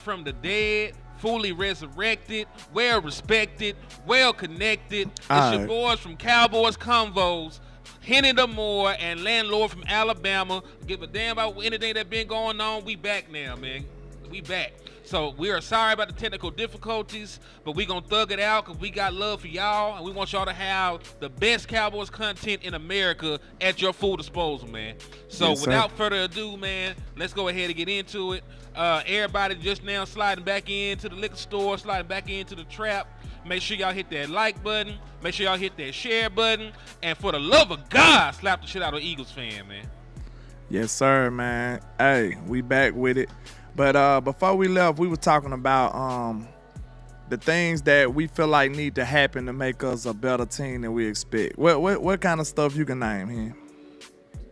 from the dead, fully resurrected, well respected, well connected. It's your Alright. boys from Cowboys Convos, Henny the Moore and Landlord from Alabama. Give a damn about anything that been going on. We back now, man. We back. So we are sorry about the technical difficulties, but we gonna thug it out because we got love for y'all and we want y'all to have the best Cowboys content in America at your full disposal, man. So Yes, sir. without further ado, man, let's go ahead and get into it. Everybody just now sliding back into the liquor store, sliding back into the trap. Make sure y'all hit that like button. Make sure y'all hit that share button. And for the love of God, slap the shit out of Eagles fan, man. Yes, sir, man. Hey, we back with it. But before we left, we were talking about the things that we feel like need to happen to make us a better team than we expect. What kind of stuff you can name here?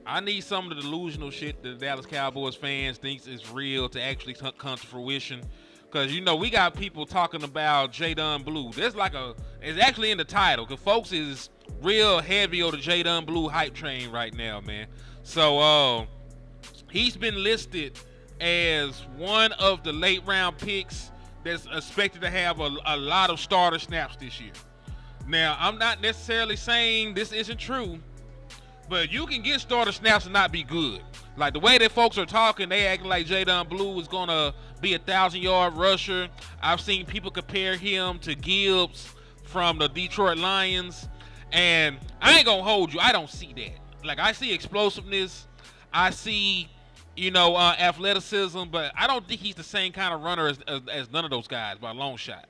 I need some of the delusional shit that the Dallas Cowboys fans thinks is real to actually come to fruition. Because, you know, we got people talking about Jaydon Blue. It's actually in the title. Because folks is real heavy on the Jaydon Blue hype train right now, man. So, he's been listed as one of the late round picks that's expected to have a lot of starter snaps this year. Now, I'm not necessarily saying this isn't true, but you can get starter snaps and not be good. Like the way that folks are talking, they acting like Jaydon Blue is gonna be 1,000-yard rusher. I've seen people compare him to Gibbs from the Detroit Lions, and I ain't gonna hold you. I don't see that. Like I see explosiveness, I see, athleticism, but I don't think he's the same kind of runner as none of those guys by a long shot.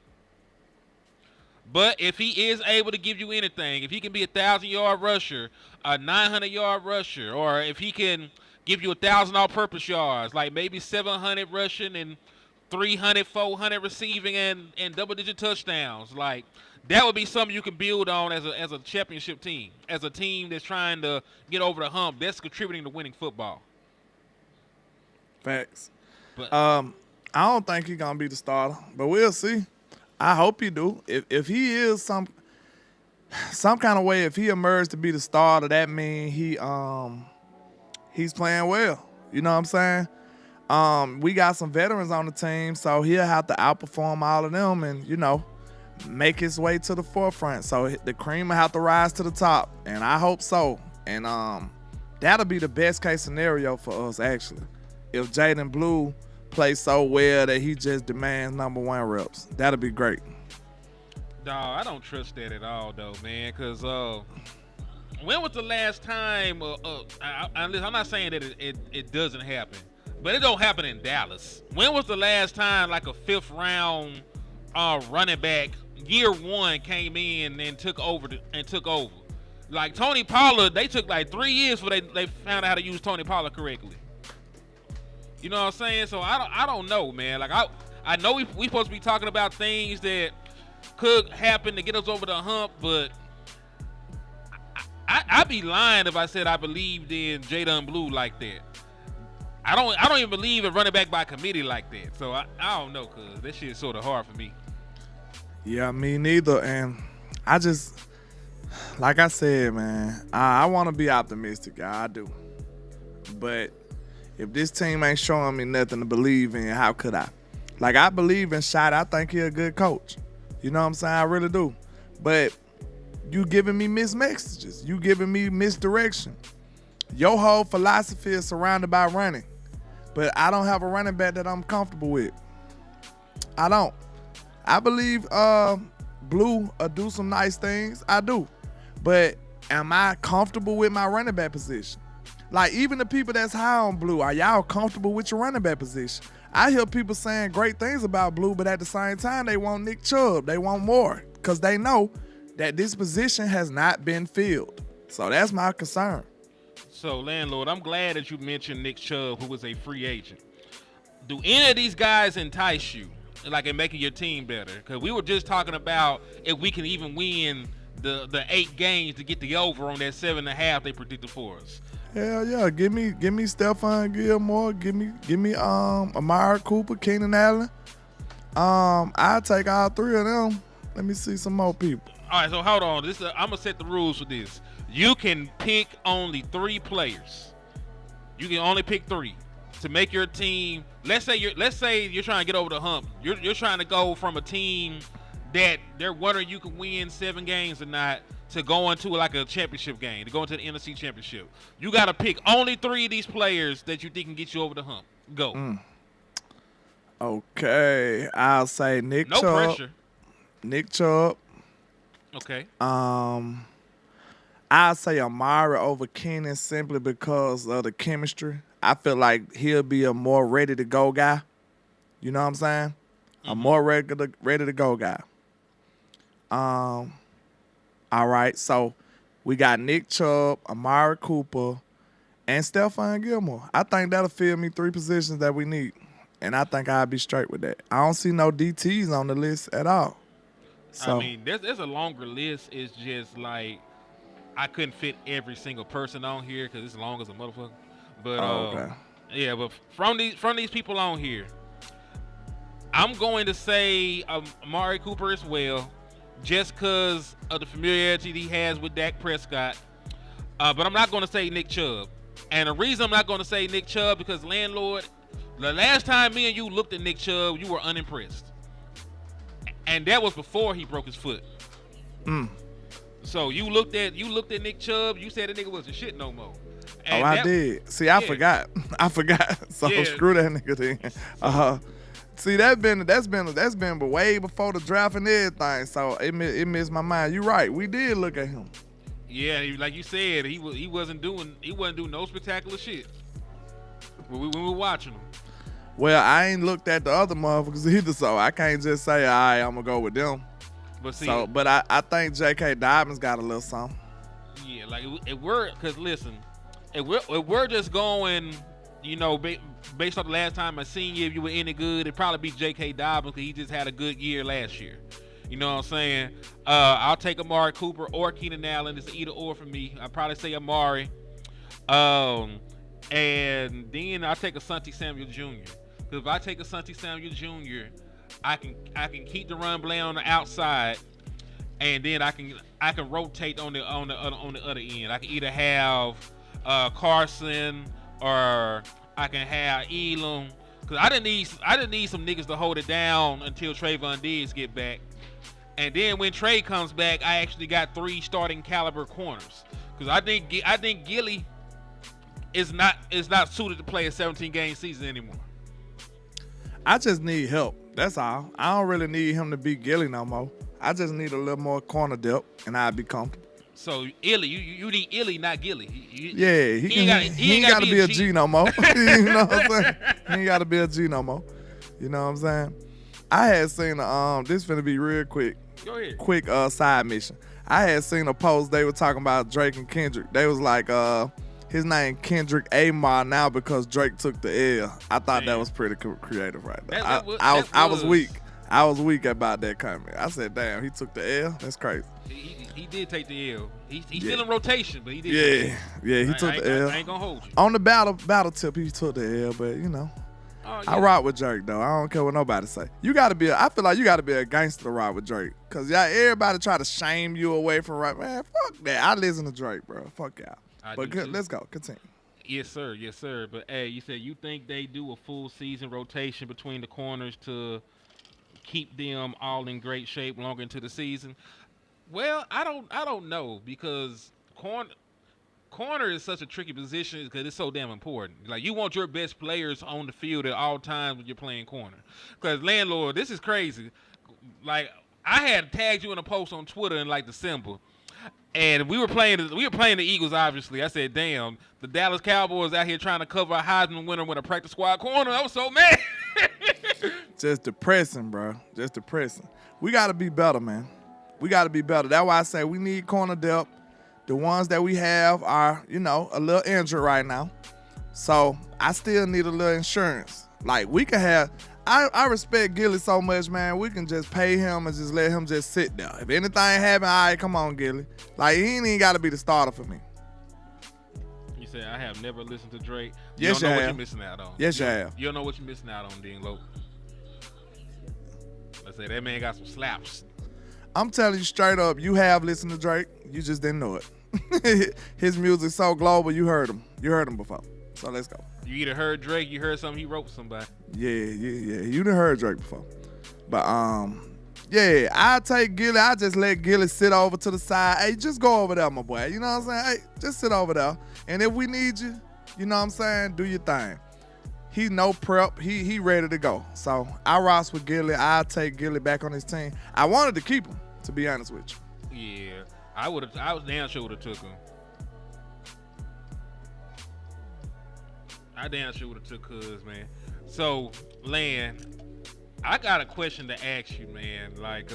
But if he is able to give you anything, if he can be 1,000-yard rusher, a 900-yard rusher, or if he can give you 1,000 all-purpose yards, like maybe 700 rushing and 300, 400 receiving and double-digit touchdowns, like that would be something you can build on as a championship team, as a team that's trying to get over the hump, that's contributing to winning football. Facts. But I don't think he's gonna be the starter, but we'll see. I hope he do. If he is some kind of way, if he emerged to be the starter, that means he's playing well. You know what I'm saying? We got some veterans on the team, so he'll have to outperform all of them and, make his way to the forefront. So the cream will have to rise to the top, and I hope so. And that'll be the best case scenario for us, actually. If Jaydon Blue plays so well that he just demands number one reps, that'll be great. Dawg, I don't trust that at all, though, man. Because when was the last time? I'm not saying that it doesn't happen, but it don't happen in Dallas. When was the last time like a fifth round running back year one came in and took over? Like Tony Pollard, they took like 3 years before they found out how to use Tony Pollard correctly. You know what I'm saying? So I don't know, man. Like I know we supposed to be talking about things that could happen to get us over the hump, but I'd be lying if I said I believed in Jaydon Blue like that. I don't even believe in running back by committee like that. So I don't know, cause that shit's sort of hard for me. Yeah, me neither. And I just, like I said, man, I want to be optimistic. I do. But if this team ain't showing me nothing to believe in, how could I? Like, I believe in Shot. I think he's a good coach. You know what I'm saying? I really do. But you giving me mixed messages. You giving me misdirection. Your whole philosophy is surrounded by running. But I don't have a running back that I'm comfortable with. I don't. I believe Blue will do some nice things. I do. But am I comfortable with my running back position? Like, even the people that's high on Blue, are y'all comfortable with your running back position? I hear people saying great things about Blue, but at the same time, they want Nick Chubb. They want more because they know that this position has not been filled. So that's my concern. So, Landlord, I'm glad that you mentioned Nick Chubb, who was a free agent. Do any of these guys entice you, like in making your team better? Because we were just talking about if we can even win the 8 games to get the over on that 7.5 they predicted for us. Hell yeah, give me Stephon Gilmore, give me Amari Cooper, Keenan Allen. I'll take all 3 of them. Let me see some more people. All right, so hold on. I'm gonna set the rules for this. You can pick only 3 players. You can only pick 3. to make your team. Let's say you're trying to get over the hump. You're trying to go from a team that they're wondering you can win 7 games or not to go into like a championship game, to go into the NFC Championship. You got to pick only 3 of these players that you think can get you over the hump. Go. Okay, I'll say Nick Chubb. No pressure. Nick Chubb. Okay. I'll say Amari over Keenan simply because of the chemistry. I feel like he'll be a more ready-to-go guy. You know what I'm saying? A more ready-to-go guy. All right, so we got Nick Chubb, Amari Cooper, and Stephon Gilmore. I think that'll fill me 3 positions that we need, and I think I'll be straight with that. I don't see no DTs on the list at all. So, I mean, there's a longer list. It's just like I couldn't fit every single person on here because it's long as a motherfucker. But okay. yeah, but from these people on here, I'm going to say Amari Cooper as well, just because of the familiarity he has with Dak Prescott. But I'm not going to say Nick Chubb. And the reason I'm not going to say Nick Chubb because LandLord, the last time me and you looked at Nick Chubb, you were unimpressed. And that was before he broke his foot. So you looked at Nick Chubb, you said the nigga wasn't shit no more. And I did. See, I forgot. So screw that nigga then. See, that's been way before the draft and everything. So it missed my mind. You right. We did look at him. Yeah, like you said, he wasn't doing no spectacular shit when we were watching him. Well, I ain't looked at the other motherfuckers either, so I can't just say, all right, I'm gonna go with them. But see, but I think J.K. Dobbins got a little something. Yeah, like because listen, if we're just going, you know, based on the last time I seen you, if you were any good, it'd probably be J.K. Dobbins because he just had a good year last year. You know what I'm saying? I'll take Amari Cooper or Keenan Allen. It's an either or for me. I'd probably say Amari. And then I'll take Asante Samuel Jr. Because if I take Asante Samuel Jr., I can keep the run play on the outside, and then I can rotate on the other end. I can either have Carson or I can have Elam. Because I didn't need some niggas to hold it down until Trayvon Diggs get back. And then when Trey comes back, I actually got 3 starting caliber corners. Because I think Gilly is not suited to play a 17-game season anymore. I just need help. That's all. I don't really need him to be Gilly no more. I just need a little more corner depth, and I'd be comfortable. So Illy, you need Illy, not Gilly. He ain't got to be a G no more. You know what I'm saying? He ain't got to be a G no more. You know what I'm saying? I had seen this finna be real quick. Go ahead. Quick side mission. I had seen a post. They were talking about Drake and Kendrick. They was like, his name Kendrick Amar now because Drake took the L. I thought that was pretty creative right there. I was weak. I was weak about that comment. I said, damn, he took the L? That's crazy. He did take the L. He's still in rotation, but he did. Yeah, he took the L. I ain't gonna hold you. On the battle tip, he took the L, but you know. Oh, yeah. I rock with Drake though. I don't care what nobody say. I feel like you gotta be a gangster to rock with Drake. Cause y'all everybody try to shame you away from rap. Man, fuck that. I listen to Drake, bro. Fuck y'all. But good, let's go. Continue. Yes, sir. But hey, you said you think they do a full season rotation between the corners to keep them all in great shape longer into the season? Well, I don't know because corner is such a tricky position because it's so damn important. Like you want your best players on the field at all times when you're playing corner. Because LandLord, this is crazy. Like I had tagged you in a post on Twitter in like December. And we were playing the Eagles, obviously. I said, damn, the Dallas Cowboys out here trying to cover a Heisman winner with a practice squad corner. I was so mad. Just depressing, bro. Just depressing. We got to be better, man. We got to be better. That's why I say we need corner depth. The ones that we have are, a little injured right now. So I still need a little insurance. Like we can have... I respect Gilly so much, man. We can just pay him and just let him just sit there. If anything happen, all right, come on, Gilly. Like, he ain't even got to be the starter for me. You said, I have never listened to Drake. Yes, you don't know have. what you're missing out on. Yes, you have. You don't know what you're missing out on, Dinglo. I said, that man got some slaps. I'm telling you straight up, you have listened to Drake. You just didn't know it. His music's so global, you heard him. You heard him before. So let's go. You either heard Drake, you heard something he wrote for somebody. Yeah. You done heard Drake before. But yeah, I take Gilly. I just let Gilly sit over to the side. Hey, just go over there, my boy. You know what I'm saying? Hey, just sit over there. And if we need you, you know what I'm saying? Do your thing. He no prep. He ready to go. So I rock with Gilly. I'll take Gilly back on his team. I wanted to keep him, to be honest with you. Yeah, I was damn sure would have took him. I damn sure would have took Cuz, man. So, Land, I got a question to ask you, man. Like,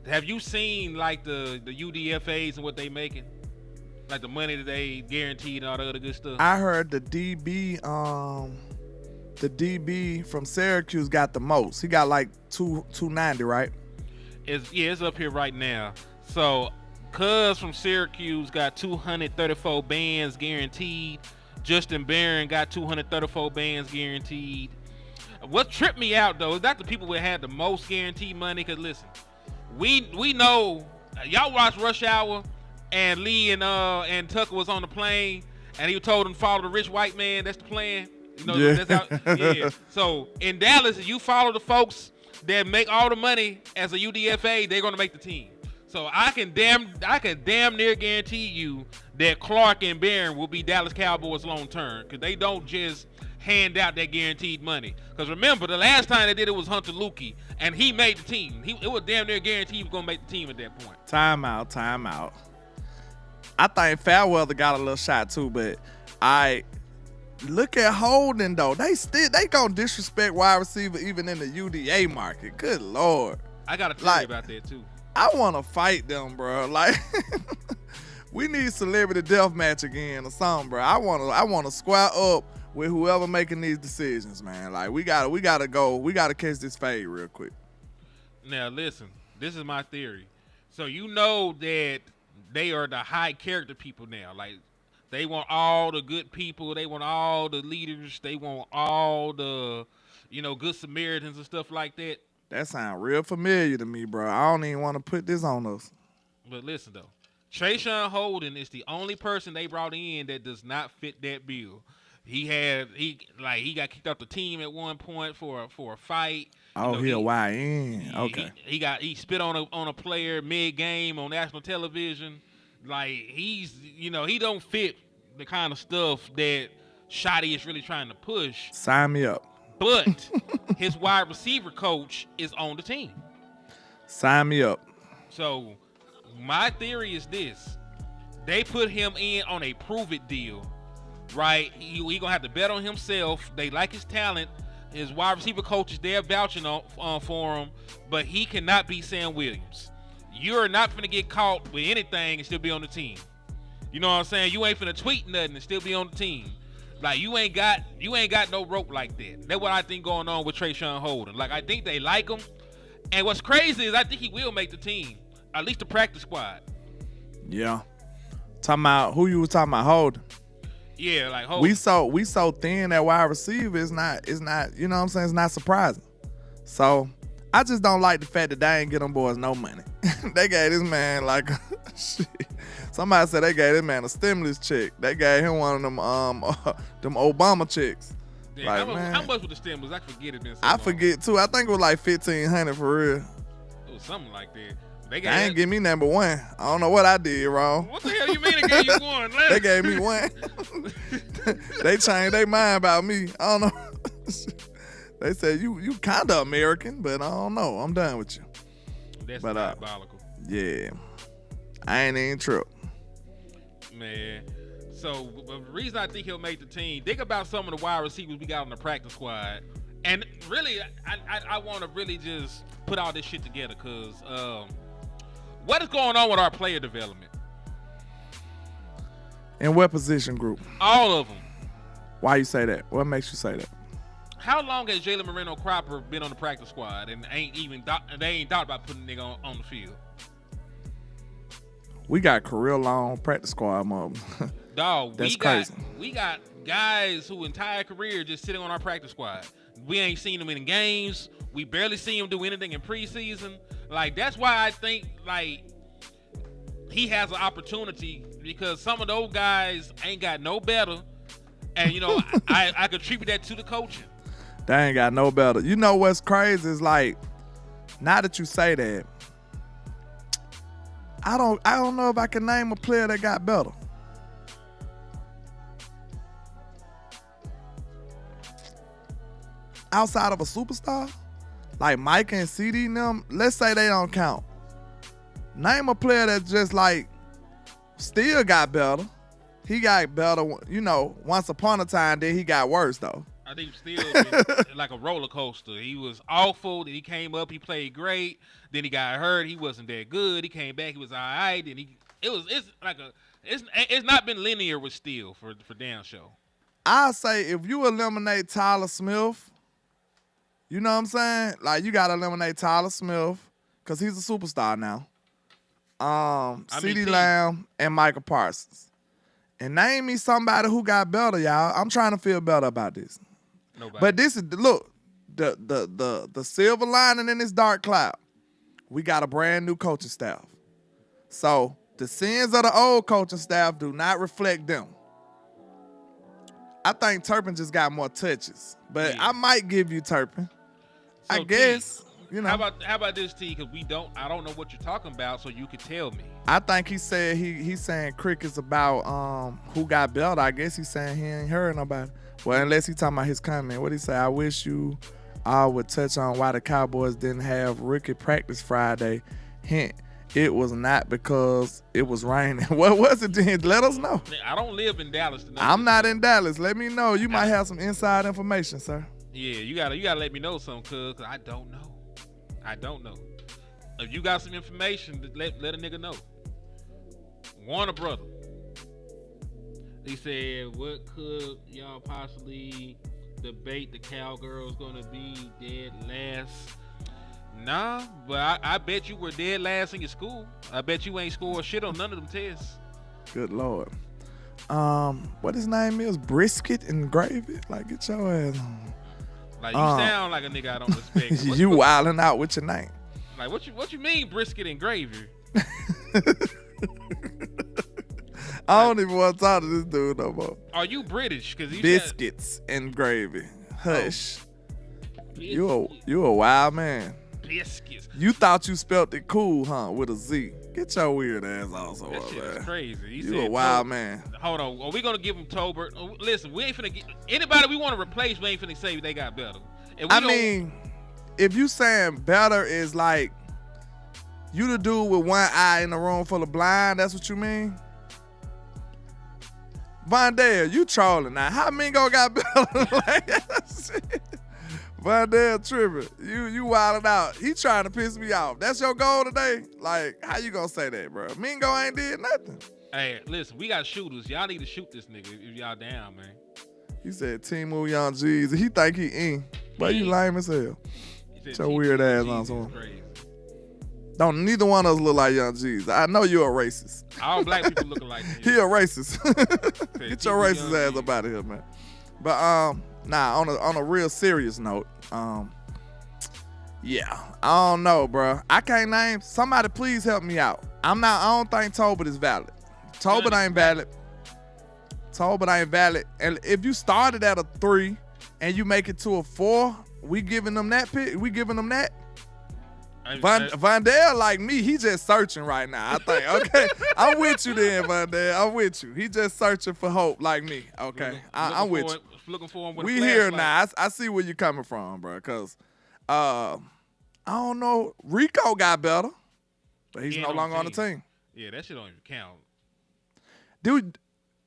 have you seen like the UDFAs and what they making? Like the money that they guaranteed and all the other good stuff. I heard the DB from Syracuse got the most. He got like 290, right? It's up here right now. So, Cuz from Syracuse got 234 bands guaranteed. Justin Barron got 234 bands guaranteed. What tripped me out though is not the people that had the most guaranteed money. Cause listen, we know y'all watch Rush Hour. And Lee and Tucker was on the plane, and he told him follow the rich white man. That's the plan. You know, yeah. That's how. Yeah. So in Dallas, if you follow the folks that make all the money as a UDFA, they're gonna make the team. So I can damn near guarantee you that Clark and Barron will be Dallas Cowboys long term, because they don't just hand out that guaranteed money. Because remember, the last time they did it was Hunter Lukey, and he made the team. It was damn near guaranteed he was gonna make the team at that point. Time out. I think Fairweather got a little shot too, but I look at Holden though. They gonna disrespect wide receiver even in the UDA market. Good Lord. I got a theory about that too. I want to fight them, bro. Like we need celebrity death match again or something, bro. I want to square up with whoever making these decisions, man. Like we gotta catch this fade real quick. Now listen, this is my theory. So you know that they are the high character people now. Like, they want all the good people. They want all the leaders. They want all the, good Samaritans and stuff like that. That sounds real familiar to me, bro. I don't even want to put this on us. But listen, though. Trayshawn Holden is the only person they brought in that does not fit that bill. He got kicked off the team at one point for a fight. Oh, he a YN. Okay. He spit on a player mid game on national television. Like he don't fit the kind of stuff that Shotty is really trying to push. Sign me up. But his wide receiver coach is on the team. Sign me up. So my theory is this: they put him in on a prove it deal, right? He gonna have to bet on himself. They like his talent. His wide receiver coach is there vouching for him, but he cannot be Sam Williams. You're not finna get caught with anything and still be on the team. You know what I'm saying? You ain't finna tweet nothing and still be on the team. Like you ain't got no rope like that. That's what I think going on with Trayshawn Holden. Like I think they like him, and what's crazy is I think he will make the team, at least the practice squad. Yeah. Talking about who you was talking about, Holden. Yeah, like Holden. We so thin that wide receiver is not, you know what I'm saying? It's not surprising. So I just don't like the fact that they ain't get them boys no money. They gave this man like shit. Somebody said they gave this man a stimulus check. They gave him one of them Obama checks. Yeah, like, how much was the stimulus? I forget it. I forget too. I think it was like $1,500 for real. It was something like that. They ain't give me number one. I don't know what I did wrong. What the hell you mean they gave you one? They gave me one. They changed their mind about me. I don't know. They said you kind of American, but I don't know. I'm done with you. That's diabolical. Yeah, I ain't even tripped. Man, so the reason I think he'll make the team, think about some of the wide receivers we got on the practice squad. And really, I want to really just put all this shit together because what is going on with our player development? In what position group? All of them. Why you say that? What makes you say that? How long has Jalen Moreno Cropper been on the practice squad and they ain't thought about putting a nigga on the field? We got career long practice squad mob. Dog, that's crazy. We got guys who entire career just sitting on our practice squad. We ain't seen them in games. We barely see him do anything in preseason. Like, that's why I think, like, he has an opportunity because some of those guys ain't got no better. And, you know, I contribute that to the coaching. They ain't got no better. You know what's crazy is like, now that you say that, I don't know if I can name a player that got better. Outside of a superstar, like Mike and CD and them, let's say they don't count. Name a player that just like still got better. He got better, you know, once upon a time, then he got worse though. I think still been like a roller coaster. He was awful, then he came up, he played great, then he got hurt, he wasn't that good. He came back, he was all right, then it's not been linear with Steele for damn sure. I say if you eliminate Tyler Smith, you know what I'm saying? Like you gotta eliminate Tyler Smith, cause he's a superstar now. CeeDee Lamb and Michael Parsons. And name me somebody who got better, y'all. I'm trying to feel better about this. Nobody. But this is the silver lining in this dark cloud. We got a brand new coaching staff. So the sins of the old coaching staff do not reflect them. I think Turpin just got more touches. But yeah. I might give you Turpin. So I guess. You know. How about this, T? Because I don't know what you're talking about, so you could tell me. I think he said he's saying crickets about who got better. I guess he's saying he ain't heard nobody. Well, unless he talking about his comment. What he say? I wish you all would touch on why the Cowboys didn't have rookie practice Friday. Hint, it was not because it was raining. What was it then? Let us know. I don't live in Dallas tonight. I'm not in Dallas. Let me know. You might have some inside information, sir. Yeah, you gotta let me know something, cause I don't know. I don't know. If you got some information, let a nigga know. Warner brother. He said, what could y'all possibly debate the Cowgirls gonna be dead last? Nah, but I bet you were dead last in your school. I bet you ain't scored shit on none of them tests. Good Lord. What his name is? Brisket and Gravy? Like, get your ass on. Like, you sound like a nigga I don't respect. You wilding out with your name. Like, what you mean brisket and gravy? I don't even want to talk to this dude no more. Are you British? Cause you Biscuits and gravy. Hush. Oh. You a wild man. Biscuits. You thought you spelt it cool, huh? With a Z. Get your weird ass also. That shit is crazy. You a wild man. Hold on. Are we gonna give him Tolbert? Listen, we ain't finna get anybody we want to replace. We ain't finna say they got better. I mean, if you saying better is like you the dude with one eye in a room full of blind, that's what you mean? Vondale, you trolling now. How Mingo got better? Like, shit. Vondale tripping. You wilding out. He trying to piss me off. That's your goal today? Like, how you gonna say that, bro? Mingo ain't did nothing. Hey, listen, we got shooters. Y'all need to shoot this nigga if y'all down, man. He said Timu Young G's. He think he in. But you lame as hell. Get your weird ass on someone. Don't neither one of us look like Young G's. I know you're a racist. All black people looking like him. He a racist. Get your racist ass up out of here, man. But on a real serious note, yeah, I don't know, bro. I can't name. Somebody please help me out. I don't think Tolbert is valid. Tolbert ain't valid. Tolbert ain't valid. And if you started at a 3 and you make it to a 4, we giving them that pick. We giving them that. Vondale, like me, he just searching right now. I think, okay, I'm with you then, Vondale. I'm with you. He just searching for hope like me. Okay, I'm with you. Looking for him with we here now. I see where you coming from, bro. Cause I don't know. Rico got better, but he's no longer on the team. Yeah, that shit don't even count. Dude,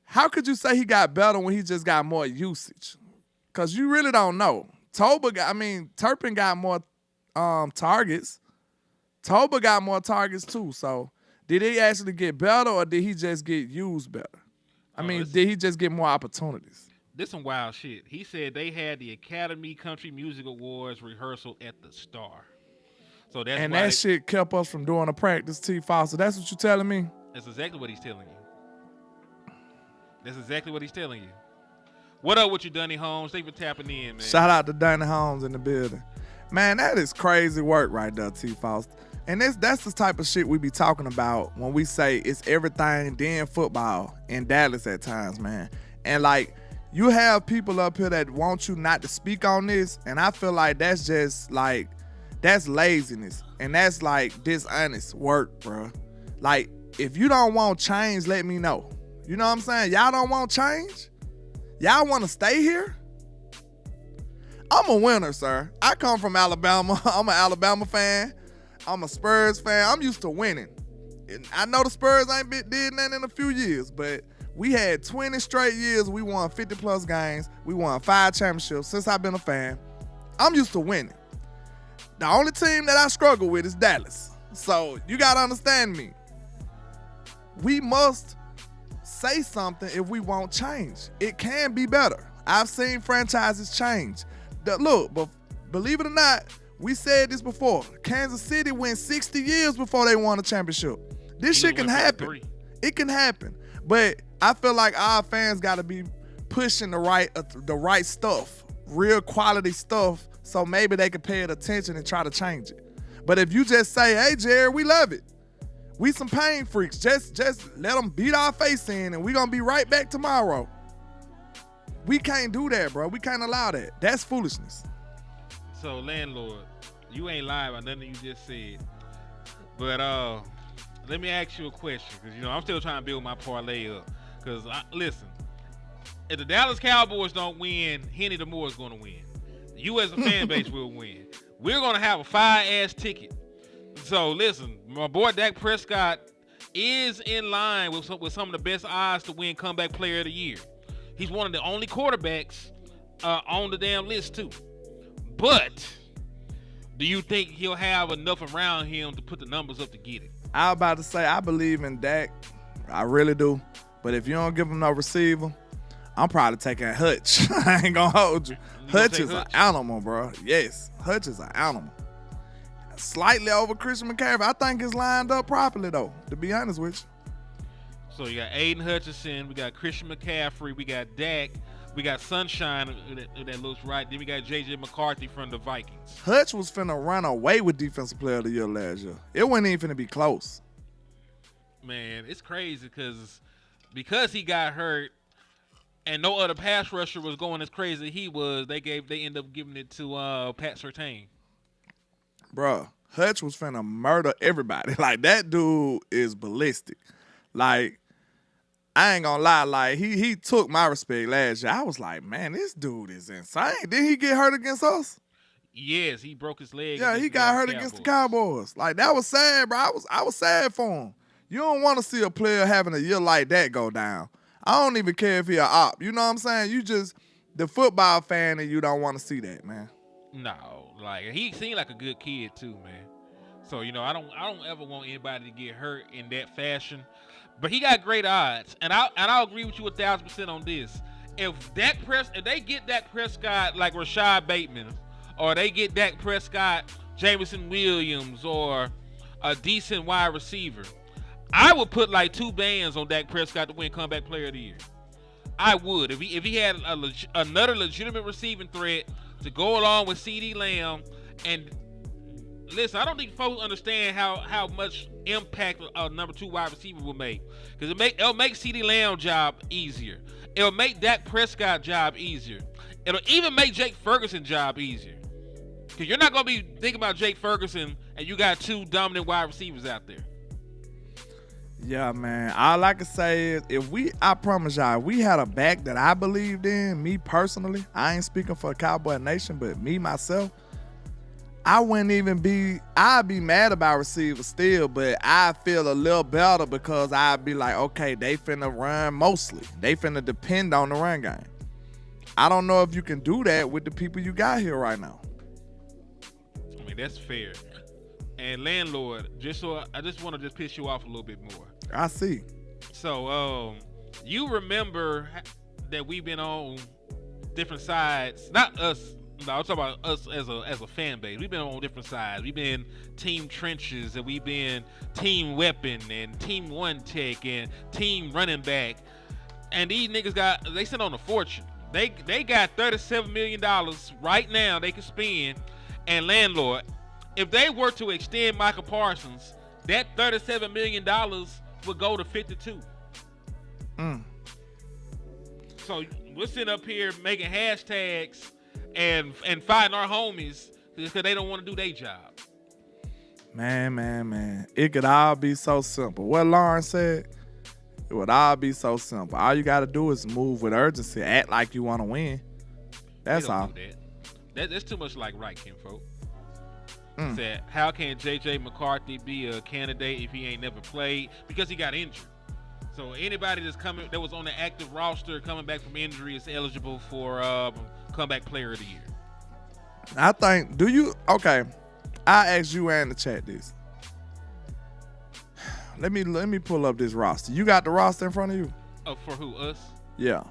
how could you say he got better when he just got more usage? Cause you really don't know. Turpin got more targets. Toba got more targets too. So did he actually get better or did he just get used better? Did he just get more opportunities? This some wild shit. He said they had the Academy Country Music Awards rehearsal at the Star. So that's and that shit kept us from doing a practice, T. Foster. That's what you telling me? That's exactly what he's telling you. That's exactly what he's telling you. What up with you, Dunny Holmes? Thank you for tapping in, man. Shout out to Dunny Holmes in the building. Man, that is crazy work right there, T. Foster. And that's the type of shit we be talking about when we say it's everything then football in Dallas at times, man. And like, you have people up here that want you not to speak on this, and I feel like that's just like, that's laziness, and that's like dishonest work, bro. Like, if you don't want change, let me know. You know what I'm saying? Y'all don't want change? Y'all want to stay here? I'm a winner, sir. I come from Alabama. I'm an Alabama fan. I'm a Spurs fan. I'm used to winning. And I know the Spurs ain't did nothing in a few years, but we had 20 straight years. We won 50-plus games. We won 5 championships since I've been a fan. I'm used to winning. The only team that I struggle with is Dallas. So you got to understand me. We must say something if we want change. It can be better. I've seen franchises change. Look, but believe it or not, we said this before. Kansas City went 60 years before they won a championship. This shit can happen. It can happen. But I feel like our fans got to be pushing the right stuff, real quality stuff, so maybe they can pay it attention and try to change it. But if you just say, hey, Jerry, we love it. We some pain freaks. Just let them beat our face in, and we going to be right back tomorrow. We can't do that, bro. We can't allow that. That's foolishness. So, LandLord, you ain't lying about nothing you just said. But let me ask you a question, because, I'm still trying to build my parlay up. Because, listen, if the Dallas Cowboys don't win, Henny the Moore is going to win. You as a fan base will win. We're going to have a fire-ass ticket. So, listen, my boy Dak Prescott is in line with some of the best odds to win Comeback Player of the Year. He's one of the only quarterbacks on the damn list, too. But do you think he'll have enough around him to put the numbers up to get it? I was about to say, I believe in Dak. I really do. But if you don't give him no receiver, I'm probably taking Hutch. I ain't going to hold you. Hutch is an animal, bro. Yes, Hutch is an animal. Slightly over Christian McCaffrey. I think it's lined up properly, though, to be honest with you. So you got Aiden Hutchinson, we got Christian McCaffrey, we got Dak, we got Sunshine that looks right. Then we got J.J. McCarthy from the Vikings. Hutch was finna run away with Defensive Player of the Year last year. It wasn't even finna be close. Man, it's crazy because he got hurt and no other pass rusher was going as crazy as he was. They ended up giving it to Pat Surtain. Bruh, Hutch was finna murder everybody. Like, that dude is ballistic. Like, I ain't gonna lie, like, he took my respect last year. I was like, man, this dude is insane. Didn't he get hurt against us? Yes, he broke his leg. Yeah, he got hurt against the Cowboys. Like, that was sad, bro. I was sad for him. You don't want to see a player having a year like that go down. I don't even care if he a op. You know what I'm saying? You just, the football fan, and you don't want to see that, man. No, like, he seemed like a good kid too, man. So, I don't ever want anybody to get hurt in that fashion. But he got great odds, and I'll agree with you 1,000% on this. If they get Dak Prescott like Rashad Bateman, or they get Dak Prescott, Jameson Williams, or a decent wide receiver, I would put like 2 bands on Dak Prescott to win Comeback Player of the Year. I would if he had another legitimate receiving threat to go along with CeeDee Lamb. And listen, I don't think folks understand how much impact a number 2 wide receiver will make, because it'll make CeeDee Lamb job easier. It'll make Dak Prescott job easier. It'll even make Jake Ferguson job easier, because you're not gonna be thinking about Jake Ferguson and you got 2 dominant wide receivers out there. Yeah, man. All I can say is, I promise y'all, we had a back that I believed in, me personally. I ain't speaking for Cowboy Nation, but me, myself, I wouldn't even I'd be mad about receivers still, but I feel a little better because I'd be like, okay, they finna run mostly. They finna depend on the run game. I don't know if you can do that with the people you got here right now. I mean, that's fair. And LandLord, I just want to piss you off a little bit more. I see. So, you remember that we've been on different sides, not us. No, I'm talking about us as a fan base. We've been on different sides. We've been Team Trenches, and we've been Team Weapon, and Team One Tech, and Team Running Back. And these niggas they sent on a fortune. They got $37 million right now they can spend. And LandLord, if they were to extend Michael Parsons, that $37 million would go to 52. So we're sitting up here making hashtags and fighting our homies because they don't want to do their job. Man. It could all be so simple. What Lauren said, it would all be so simple. All you got to do is move with urgency. Act like you want to win. That's all. That's too much like right, kinfolk. Said, how can J.J. McCarthy be a candidate if he ain't never played? Because he got injured. So anybody that was on the active roster coming back from injury is eligible for comeback player of the year. I think, okay, I asked you and the chat this. Let me pull up this roster. You got the roster in front of you? For who, us? Yeah.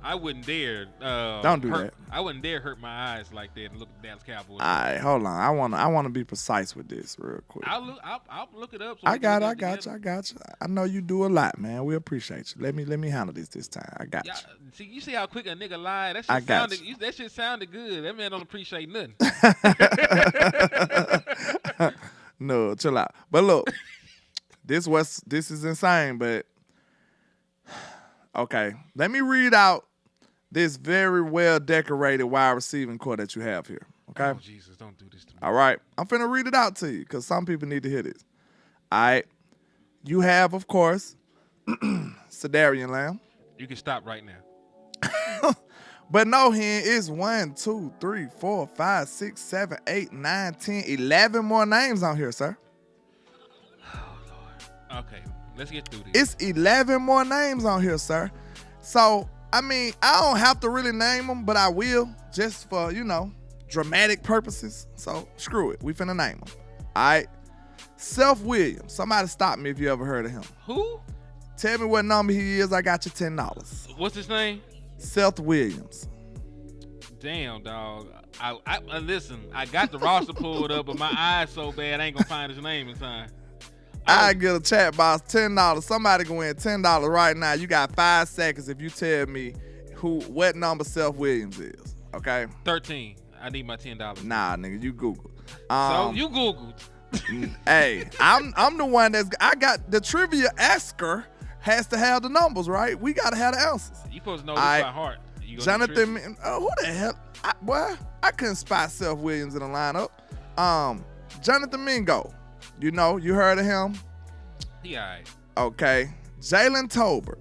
I wouldn't dare. Don't do that. I wouldn't dare hurt my eyes like that and look at the Dallas Cowboys. All right, hold on. I wanna be precise with this real quick. I'll look it up. So I got you. I know you do a lot, man. We appreciate you. Let me handle this time. I got you. You see how quick a nigga lied? That shit sounded good. That man don't appreciate nothing. No, chill out. But look, this is insane, but okay. Let me read out this very well decorated wide receiving core that you have here. Okay. Oh Jesus, don't do this to me. All right. I'm finna read it out to you because some people need to hear this. All right. You have, of course, Sedarian Lamb. You can stop right now. But no, it's 1, 2, 3, 4, 5, 6, 7, 8, 9, 10, 11 more names on here, sir. Oh Lord. Okay, let's get through this. It's 11 more names on here, sir. So, I mean, I don't have to really name them, but I will just for, dramatic purposes. So, screw it. We finna name them. All right. Seth Williams. Somebody stop me if you ever heard of him. Who? Tell me what number he is. I got you $10. What's his name? Seth Williams. Damn, dog. I listen, I got the roster pulled up, but my eyes so bad I ain't gonna find his name in time. I get a chat box, $10. Somebody can win $10 right now. You got 5 seconds if you tell me what number Seth Williams is. Okay? 13. I need my $10. Nah, nigga, you Google. So you Googled. Hey, I'm the one I got the trivia asker has to have the numbers, right? We gotta have the answers. You supposed to know this by heart. Jonathan, who the hell? I couldn't spot Seth Williams in the lineup. Jonathan Mingo. You heard of him? He all right. Okay. Jalen Tolbert.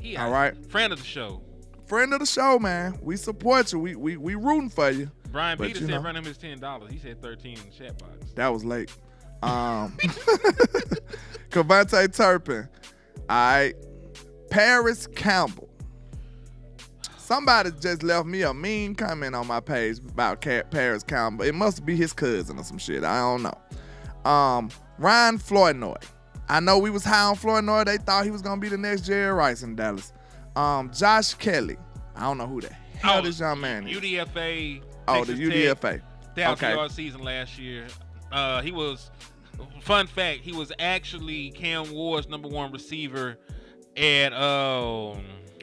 He all right. Friend of the show. Friend of the show, man. We support you. We rooting for you. Brian Peters said run him his $10. He said 13 in the chat box. That was late. Kavontae Turpin. All right. Paris Campbell. Somebody just left me a mean comment on my page about Paris Campbell. It must be his cousin or some shit. I don't know. Ryan Flournoy. I know we was high on Flournoy. They thought he was going to be the next Jerry Rice in Dallas. Josh Kelly. I don't know who the hell this young man is. UDFA. Oh, the UDFA. 1,000-yard season last year. He was, fun fact, he was actually Cam Ward's #1 receiver at,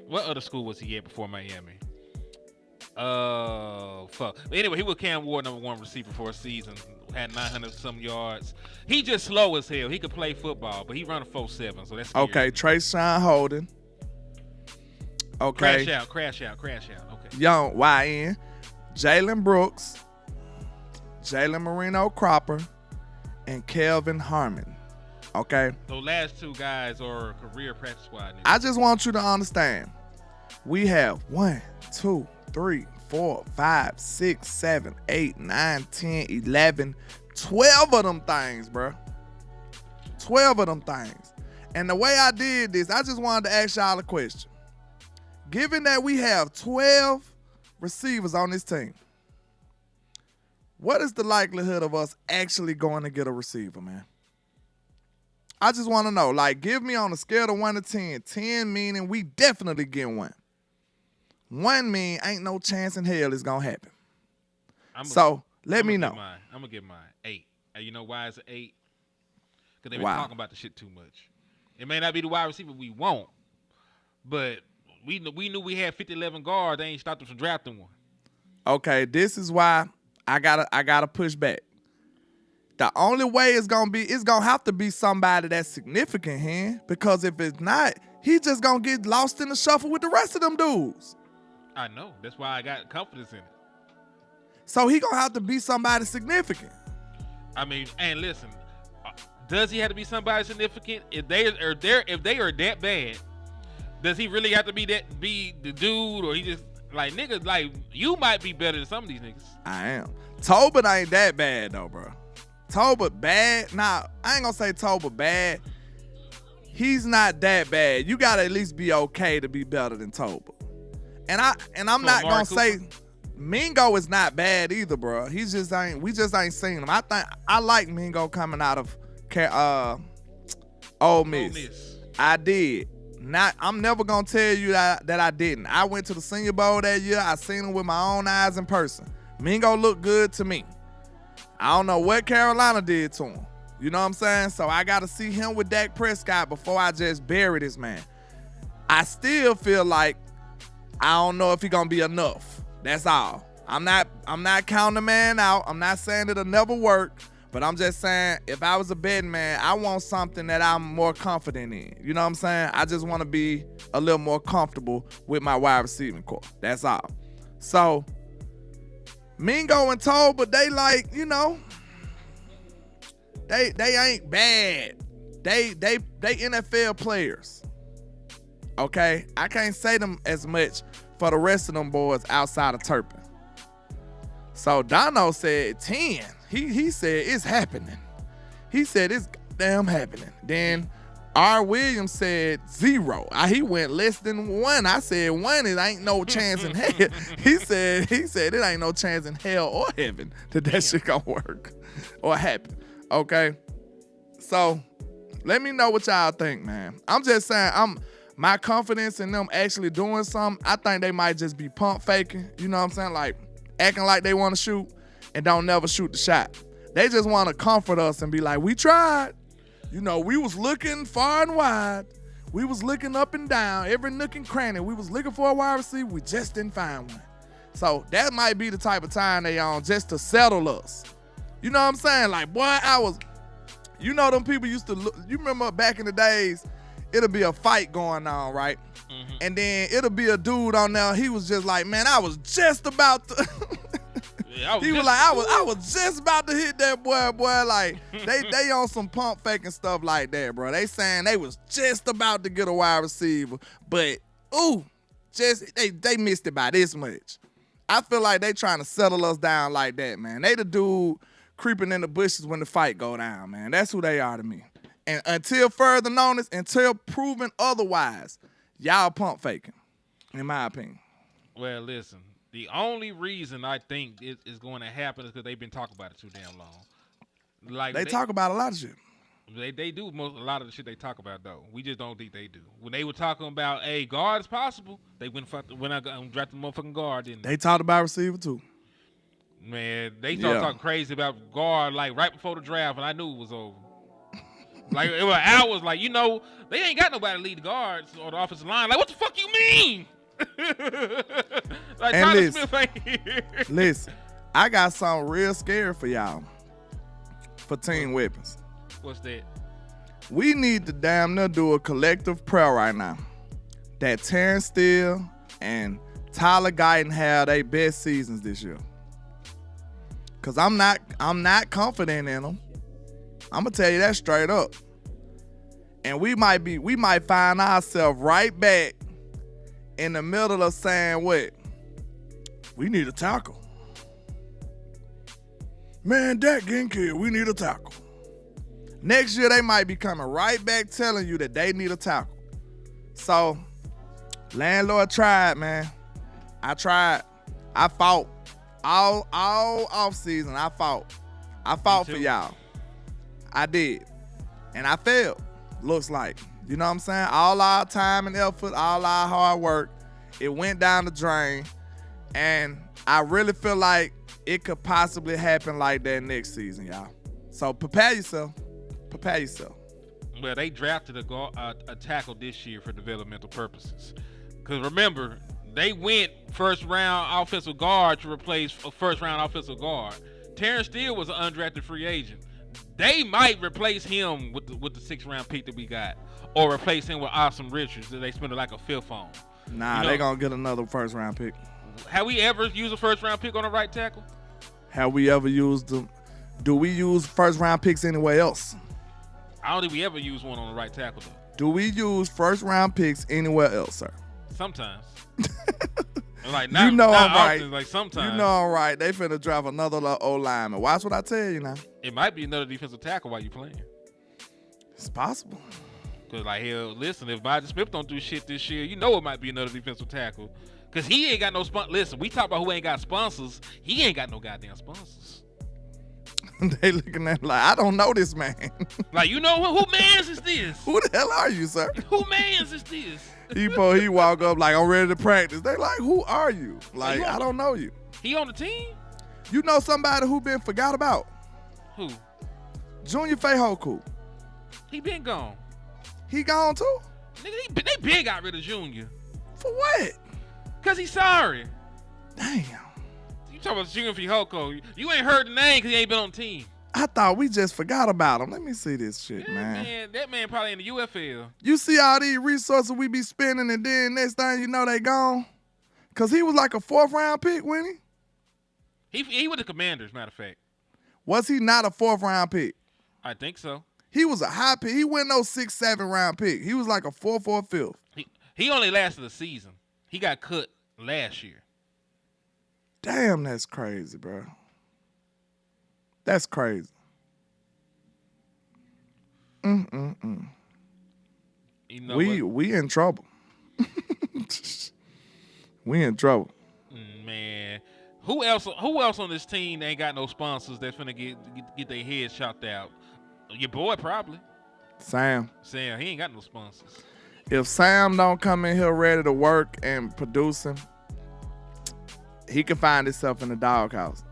what other school was he at before Miami? Fuck. But anyway, he was Cam Ward #1 receiver for a season. Had 900 some yards. He just slow as hell. He could play football, but he run a 4.7, so that's scary. Okay, Trayshawn Holden. Okay. Crash out. Okay. Young YN. Jalen Brooks. Jalen Marino Cropper. And Kelvin Harmon. Okay? Those last two guys are career practice squad niggas. I just want you to understand. We have 1, 2, 3, 4, 5, 6, 7, 8, 9, 10, 11, 12 of them things, bro. 12 of them things. And the way I did this, I just wanted to ask y'all a question. Given that we have 12 receivers on this team, what is the likelihood of us actually going to get a receiver, man? I just want to know. Like, give me on a scale of 1 to 10. 10 meaning we definitely get one. 1 mean ain't no chance in hell it's going to happen. Let me know. I'm going to give mine 8. You know why it's an 8? Because they've been talking about the shit too much. It may not be the wide receiver we want, but we knew we had 50-11 guards. They ain't stopped us from drafting one. Okay, this is why I gotta push back. The only way it's gonna have to be somebody that's significant here, because if it's not, he just gonna get lost in the shuffle with the rest of them dudes. I know. That's why I got confidence in it. So he gonna have to be somebody significant. I mean, and listen, does he have to be somebody significant? If they are that bad, does he really have to be the dude, or he just like niggas like you might be better than some of these niggas? I am. Tobin ain't that bad though, bro. Tobin bad? Nah, I ain't gonna say Tobin bad. He's not that bad. You gotta at least be okay to be better than Tobin. And I'm not gonna say Mingo is not bad either, bro. We just ain't seen him. I like Mingo coming out of Ole Miss. I did. I'm never gonna tell you that I didn't. I went to the Senior Bowl that year. I seen him with my own eyes in person. Mingo looked good to me. I don't know what Carolina did to him. You know what I'm saying? So I gotta see him with Dak Prescott before I just bury this man. I still feel like I don't know if he gonna be enough. That's all. I'm not counting the man out. I'm not saying it'll never work, but I'm just saying if I was a betting man, I want something that I'm more confident in. You know what I'm saying? I just want to be a little more comfortable with my wide receiving core. That's all. So Mingo and Toba, they like, you know, they ain't bad. They NFL players. Okay, I can't say them as much for the rest of them boys outside of Turpin. So Dono said 10. He said it's happening. He said it's damn happening. Then R. Williams said 0. He went less than 1. I said 1. It ain't no chance in hell. He said it ain't no chance in hell or heaven that shit gonna work or happen. Okay, so let me know what y'all think, man. I'm just saying my confidence in them actually doing something, I think they might just be pump faking. You know what I'm saying? Like acting like they want to shoot and don't never shoot the shot. They just want to comfort us and be like, we tried. You know, we was looking far and wide. We was looking up and down, every nook and cranny. We was looking for a wide receiver. We just didn't find one. So that might be the type of time they on just to settle us. You know what I'm saying? Like, boy, you know them people used to look, you remember back in the days, it'll be a fight going on, right? Mm-hmm. And then it'll be a dude on there. He was just like, man, I was just about to. He was like, I was just about to hit that boy. Like they on some pump faking stuff like that, bro. They saying they was just about to get a wide receiver, but they missed it by this much. I feel like they trying to settle us down like that, man. They the dude creeping in the bushes when the fight go down, man. That's who they are to me. And until further notice, until proven otherwise, y'all pump faking, in my opinion. Well, listen, the only reason I think it is going to happen is because they've been talking about it too damn long. Like they talk about a lot of shit. They do a lot of the shit they talk about, though. We just don't think they do. When they were talking about, hey, guard is possible, they went and drafted the motherfucking guard, didn't they? They talked about receiver, too. Man, they started talking crazy about guard, like, right before the draft, and I knew it was over. Like, it was hours, like, you know, they ain't got nobody to lead the guards or the offensive line. Like, what the fuck you mean? Like, and Tyler Smith ain't here. Listen, I got something real scary for y'all for team weapons. What's that? We need to damn near do a collective prayer right now that Terrence Steele and Tyler Guyton have their best seasons this year. Cause I'm not confident in them. I'm gonna tell you that straight up. And we might find ourselves right back in the middle of saying what? We need a tackle. Man, Dak getting killed. We need a tackle. Next year, they might be coming right back telling you that they need a tackle. So, LandLord tried, man. I tried. I fought all offseason. I fought for y'all. I did. And I failed, looks like. You know what I'm saying? All our time and effort, all our hard work, it went down the drain. And I really feel like it could possibly happen like that next season, y'all. So prepare yourself. Prepare yourself. Well, they drafted a tackle this year for developmental purposes. Because remember, they went first-round offensive guard to replace a first-round offensive guard. Terrence Steele was an undrafted free agent. they might replace him with the 6th round pick that we got, or replace him with Awesome Richards that they spend like a 5th on. Nah, they gonna get another 1st round pick. Have we ever used a 1st round pick on a right tackle? Have we ever used them? Do we use 1st round picks anywhere else? I don't think we ever use one on the right tackle though. Do we use 1st round picks anywhere else, sir? Sometimes. Like not, you know not I'm often, right. like sometimes. You know I'm right. They finna draft another O lineman. Watch what I tell you now. It might be another defensive tackle while you playing. It's possible. Cause like hell, listen, if Myron Smith don't do shit this year, you know it might be another defensive tackle. Cause he ain't got no sponsors. Listen, we talk about who ain't got sponsors. He ain't got no goddamn sponsors. They looking at like, I don't know this man. Like, you know who mans is this? Who the hell are you, sir? Who mans is this? He walk up like, I'm ready to practice. They like, who are you? Like, I don't know you. He on the team? You know somebody who been forgot about? Who? Junior Feihoku. He been gone. He gone too? Nigga, they been got rid of Junior. For what? Cause he's sorry. Damn. You talking about Junior Feihoku. You ain't heard the name cause he ain't been on the team. I thought we just forgot about him. Let me see this shit, man. That man probably in the UFA. You see all these resources we be spending, and then next thing you know, they gone? Because he was like a 4th round pick, wasn't he? He was the Commanders, matter of fact. Was he not a 4th round pick? I think so. He was a high pick. He wasn't no 6, 7 round pick. He was like a 4, 4, 5th. He only lasted a season. He got cut last year. Damn, that's crazy, bro. That's crazy. You know we in trouble. We in trouble. Man, who else on this team ain't got no sponsors that finna get their heads chopped out? Your boy probably. Sam, he ain't got no sponsors. If Sam don't come in here ready to work and producing, he can find himself in the doghouse.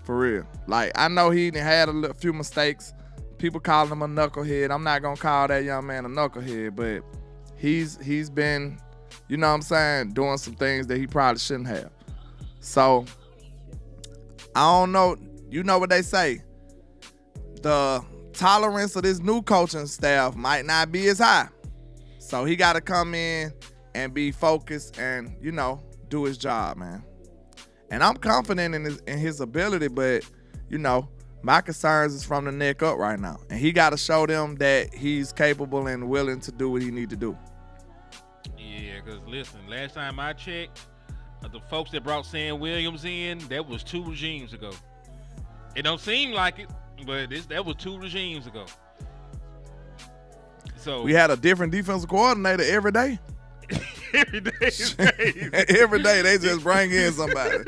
For real. Like, I know he had a few mistakes. People calling him a knucklehead. I'm not going to call that young man a knucklehead, but he's been, you know what I'm saying, doing some things that he probably shouldn't have. So, I don't know. You know what they say. The tolerance of this new coaching staff might not be as high. So, he got to come in and be focused and, you know, do his job, man. And I'm confident in his ability, but, you know, my concerns is from the neck up right now. And he got to show them that he's capable and willing to do what he need to do. Yeah, because, listen, last time I checked, the folks that brought Sam Williams in, that was 2 regimes ago. It don't seem like it, but that was 2 regimes ago. So we had a different defensive coordinator every day. Every day is crazy. Every day they just bring in somebody.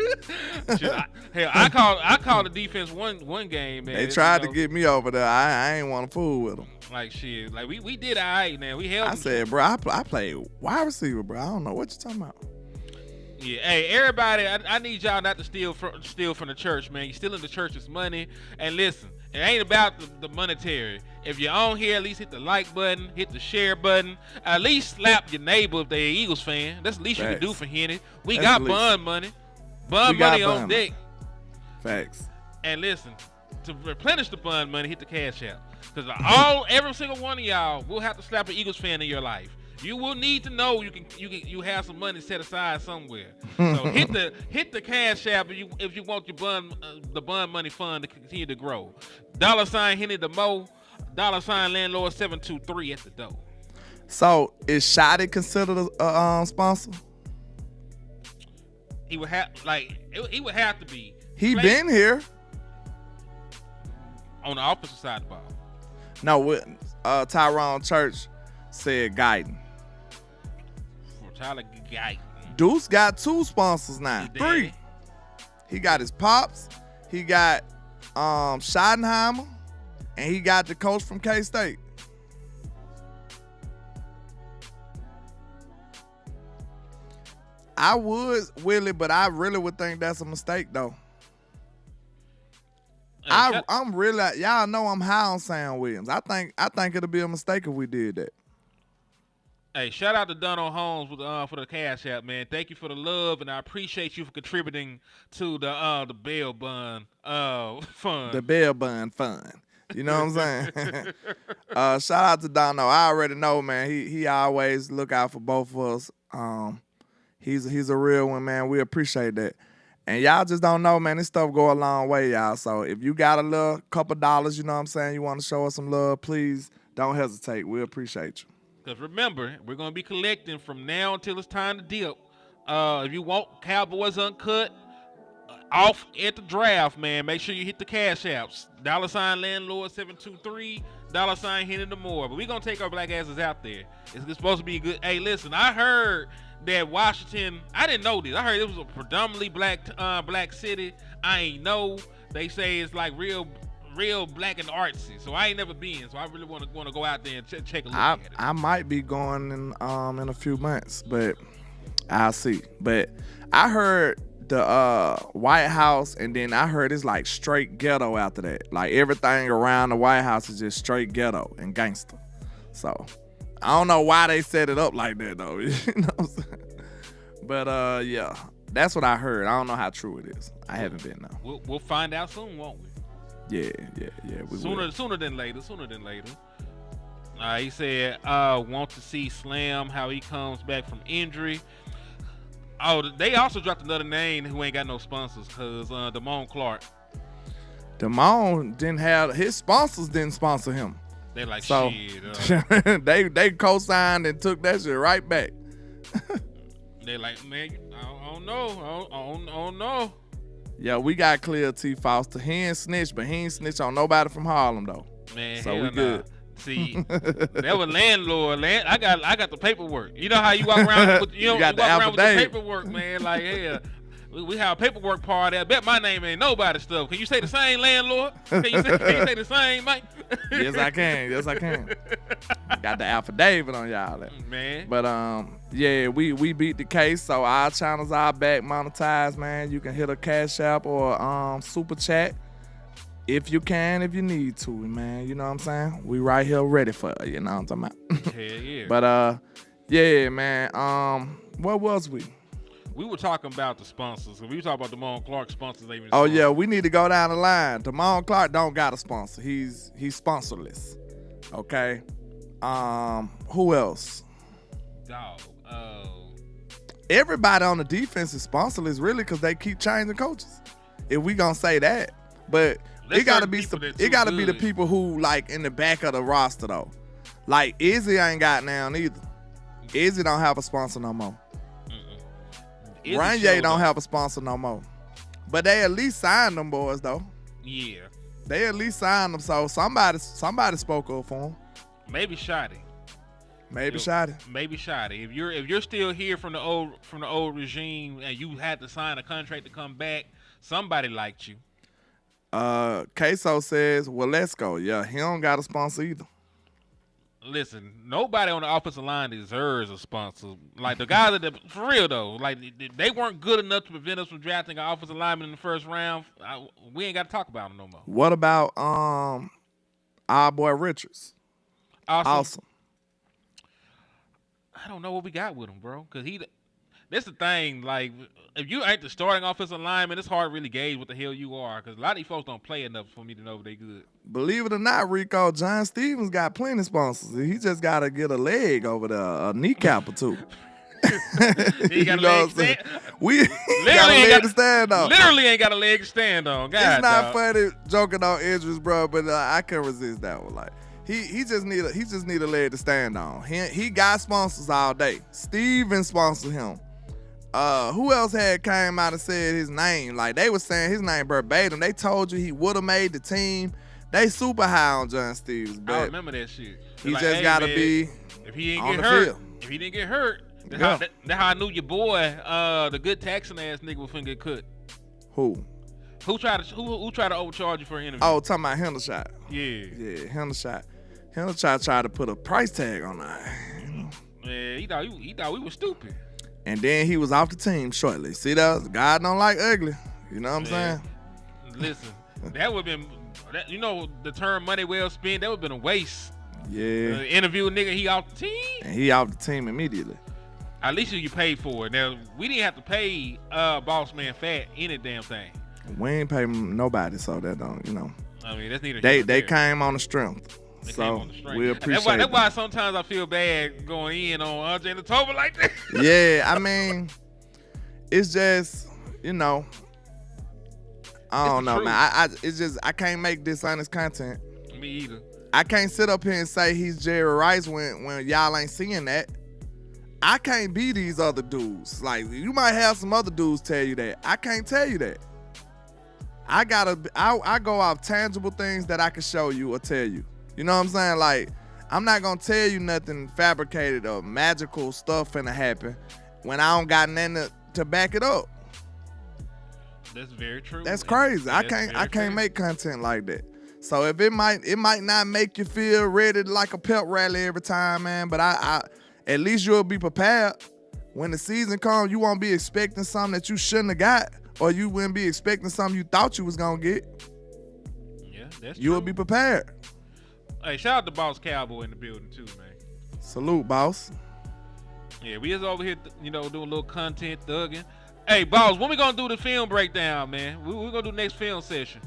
I called the defense one game, man. They tried to get me over there. I ain't want to fool with them. Like shit. Like we did all right, man. We held. I said, bro, I played wide receiver, bro. I don't know what you're talking about. Yeah, hey, everybody, I need y'all not to steal from the church, man. You're stealing the church's money. And listen, it ain't about the monetary. If you're on here, at least hit the like button, hit the share button. At least slap your neighbor if they're an Eagles fan. That's the least you can do for Henny. We got bond money. Bond money on deck. Facts. And listen, to replenish the bond money, hit the cash out. Because every single one of y'all will have to slap an Eagles fan in your life. You will need to know you have some money set aside somewhere. So hit the cash app if you want your the bond money fund to continue to grow. $ Henny the Mo, $ LandLord 723 at the door. So is Shotty considered a sponsor? He would have he would have to be. He been here on the opposite side of the ball. No, Tyrone Church said Guyton. Tyler Guyton. Deuce got 2 sponsors now. 3. He got his pops. He got Schottenheimer, and he got the coach from K-State. I would, Willie, but I really would think that's a mistake, though. I'm really, y'all know I'm high on Sam Williams. I think it'll be a mistake if we did that. Hey, shout out to Donald Holmes for the cash app, man. Thank you for the love, and I appreciate you for contributing to the bail bond fund. The bail bond fund. You know what I'm saying? Shout out to Dono. I already know, man. He always look out for both of us. He's a real one, man. We appreciate that. And y'all just don't know, man. This stuff go a long way, y'all. So if you got a little couple dollars, you know what I'm saying, you want to show us some love, please don't hesitate. We appreciate you. Because remember, we're going to be collecting from now until it's time to dip. If you want Cowboys Uncut off at the draft, man, make sure you hit the cash apps. $LandLord 723, $Henry the more. But we're going to take our black asses out there. It's supposed to be good. Hey, listen, I heard that Washington, I didn't know this. I heard it was a predominantly black city. I ain't know. They say it's like real black and artsy. So I ain't never been. So I really want to go out there and check a look at it. I might be going in a few months, but I'll see. But I heard the White House, and then I heard it's like straight ghetto after that. Like everything around the White House is just straight ghetto and gangster. So I don't know why they set it up like that though. You know what I'm saying? But yeah, that's what I heard. I don't know how true it is. I haven't been though. We'll find out soon, won't we? Yeah. Sooner than later. He said, want to see Slam, how he comes back from injury. Oh, they also dropped another name who ain't got no sponsors, because Damone Clark. Damone didn't have, his sponsors didn't sponsor him. They like, so, shit. they co-signed and took that shit right back. They like, man, I don't know. I don't know. Yeah, we got clear T. Foster. He ain't snitch, but he ain't snitch on nobody from Harlem though. Man, so we good. See, that was landlord. I got the paperwork. You know how you walk around with you walk around with the paperwork, man. Like, yeah, we have a paperwork part. I bet my name ain't nobody's stuff. Can you say the same, landlord? Can you say the same, Mike? Yes, I can. Got the affidavit on y'all, man. But yeah, we beat the case, so our channels are back monetized, man. You can hit a cash app or super chat if you can, if you need to, man. You know what I'm saying? We right here ready for you. You know what I'm talking about? Hell yeah. But yeah, man. What was we? We were talking about the sponsors. We were talking about Damone Clark sponsors. Oh yeah, we need to go down the line. Damone Clark don't got a sponsor. He's sponsorless. Okay. Who else? Dog. Everybody on the defense is sponsorless, really, because they keep changing coaches. If we gonna say that, but it gotta be the people who like in the back of the roster though. Like Izzy ain't got now neither. Izzy don't have a sponsor no more. Ranye don't have a sponsor no more. But they at least signed them boys though. Yeah. They at least signed them, so somebody spoke up for them. Maybe Shotty. Maybe Shotty. If you're still here from the old regime and you had to sign a contract to come back, somebody liked you. Queso says, well, let's go. Yeah, he don't got a sponsor either. Listen, nobody on the offensive line deserves a sponsor. Like the guys that, for real though, like they weren't good enough to prevent us from drafting an offensive lineman in the first round. We ain't got to talk about them no more. What about our boy Richards? Awesome. I don't know what we got with him, bro. Cause that's the thing. Like, if you ain't the starting offensive lineman, it's hard to really gauge what the hell you are. Cause a lot of these folks don't play enough for me to know if they good. Believe it or not, Rico, John Stevens got plenty of sponsors. He just got to get a leg over there, a kneecap or two. He got a leg to stand. We got a leg to stand on. Literally ain't got a leg to stand on. God, it's not funny joking on injuries, bro, but I can't resist that one. Like he just need a leg to stand on. He got sponsors all day. Steven sponsored him. Who else had came out and said his name? Like they was saying his name verbatim. They told you he would have made the team. They super high on John Stevens. But I remember that shit. He like, just gotta be if he didn't on get the hurt. field. If he didn't get hurt, that's how I knew your boy, the good taxing ass nigga, was finna get cut. Who? Who tried to overcharge you for an interview? Oh, talking about Hendershot. Yeah, Hendershot. Hendershot tried to put a price tag on that. Yeah, he thought we were stupid. And then he was off the team shortly. See that? God don't like ugly. You know what I'm saying? Listen, that would have been, you know, the term money well spent, that would have been a waste. Yeah. Interview a nigga, he off the team. And he off the team immediately. At least you paid for it. Now, we didn't have to pay Boss Man Fat any damn thing. We ain't pay nobody, so that don't, you know. I mean, that's neither. They came on the strength. So we appreciate that's why sometimes I feel bad going in on Andre Latoba like that. Yeah, I mean, it's just, I don't know, man. It's just I can't make dishonest content. Me either. I can't sit up here and say he's Jerry Rice when y'all ain't seeing that. I can't be these other dudes. Like, you might have some other dudes tell you that. I can't tell you that. I go off tangible things that I can show you or tell you. You know what I'm saying? Like, I'm not gonna tell you nothing fabricated or magical stuff finna happen when I don't got nothing to back it up. That's very true. That's crazy. I can't make content like that. So if it might not make you feel ready like a pep rally every time, man, but I at least you'll be prepared. When the season comes, you won't be expecting something that you shouldn't have got, or you wouldn't be expecting something you thought you was gonna get. Yeah, that's true. You will be prepared. Hey, shout out to Boss Cowboy in the building too, man. Salute, boss. Yeah, we just over here, doing a little content thugging. Hey, boss, when we gonna do the film breakdown, man? We're gonna do next film session.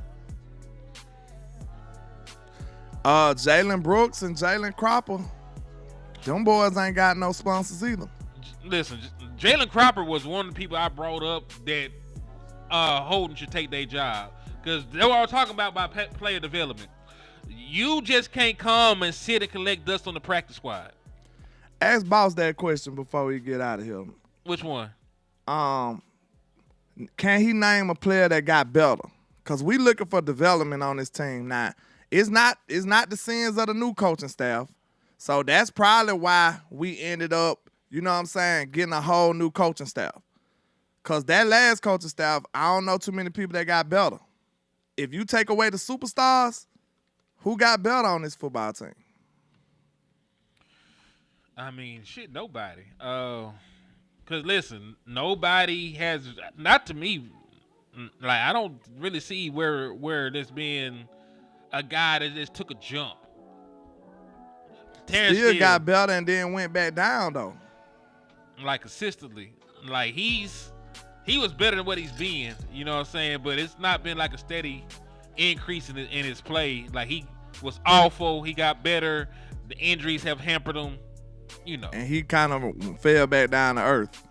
Jalen Brooks and Jalen Cropper. Them boys ain't got no sponsors either. Listen, Jalen Cropper was one of the people I brought up that Holden should take their job, because they were all talking about player development. You just can't come and sit and collect dust on the practice squad. Ask Boss that question before we get out of here. Which one? Can he name a player that got better? Because we looking for development on this team. Now, it's not the sins of the new coaching staff. So that's probably why we ended up, getting a whole new coaching staff. Because that last coaching staff, I don't know too many people that got better. If you take away the superstars, who got better on this football team? I mean, shit, nobody. Because, listen, nobody has, not to me, like, I don't really see where there's been a guy that just took a jump. Still got better and then went back down, though. Like, consistently. Like, he was better than what he's been, you know what I'm saying? But it's not been like a steady increase in his play. Like, he was awful. He got better. The injuries have hampered him, And he kind of fell back down to earth.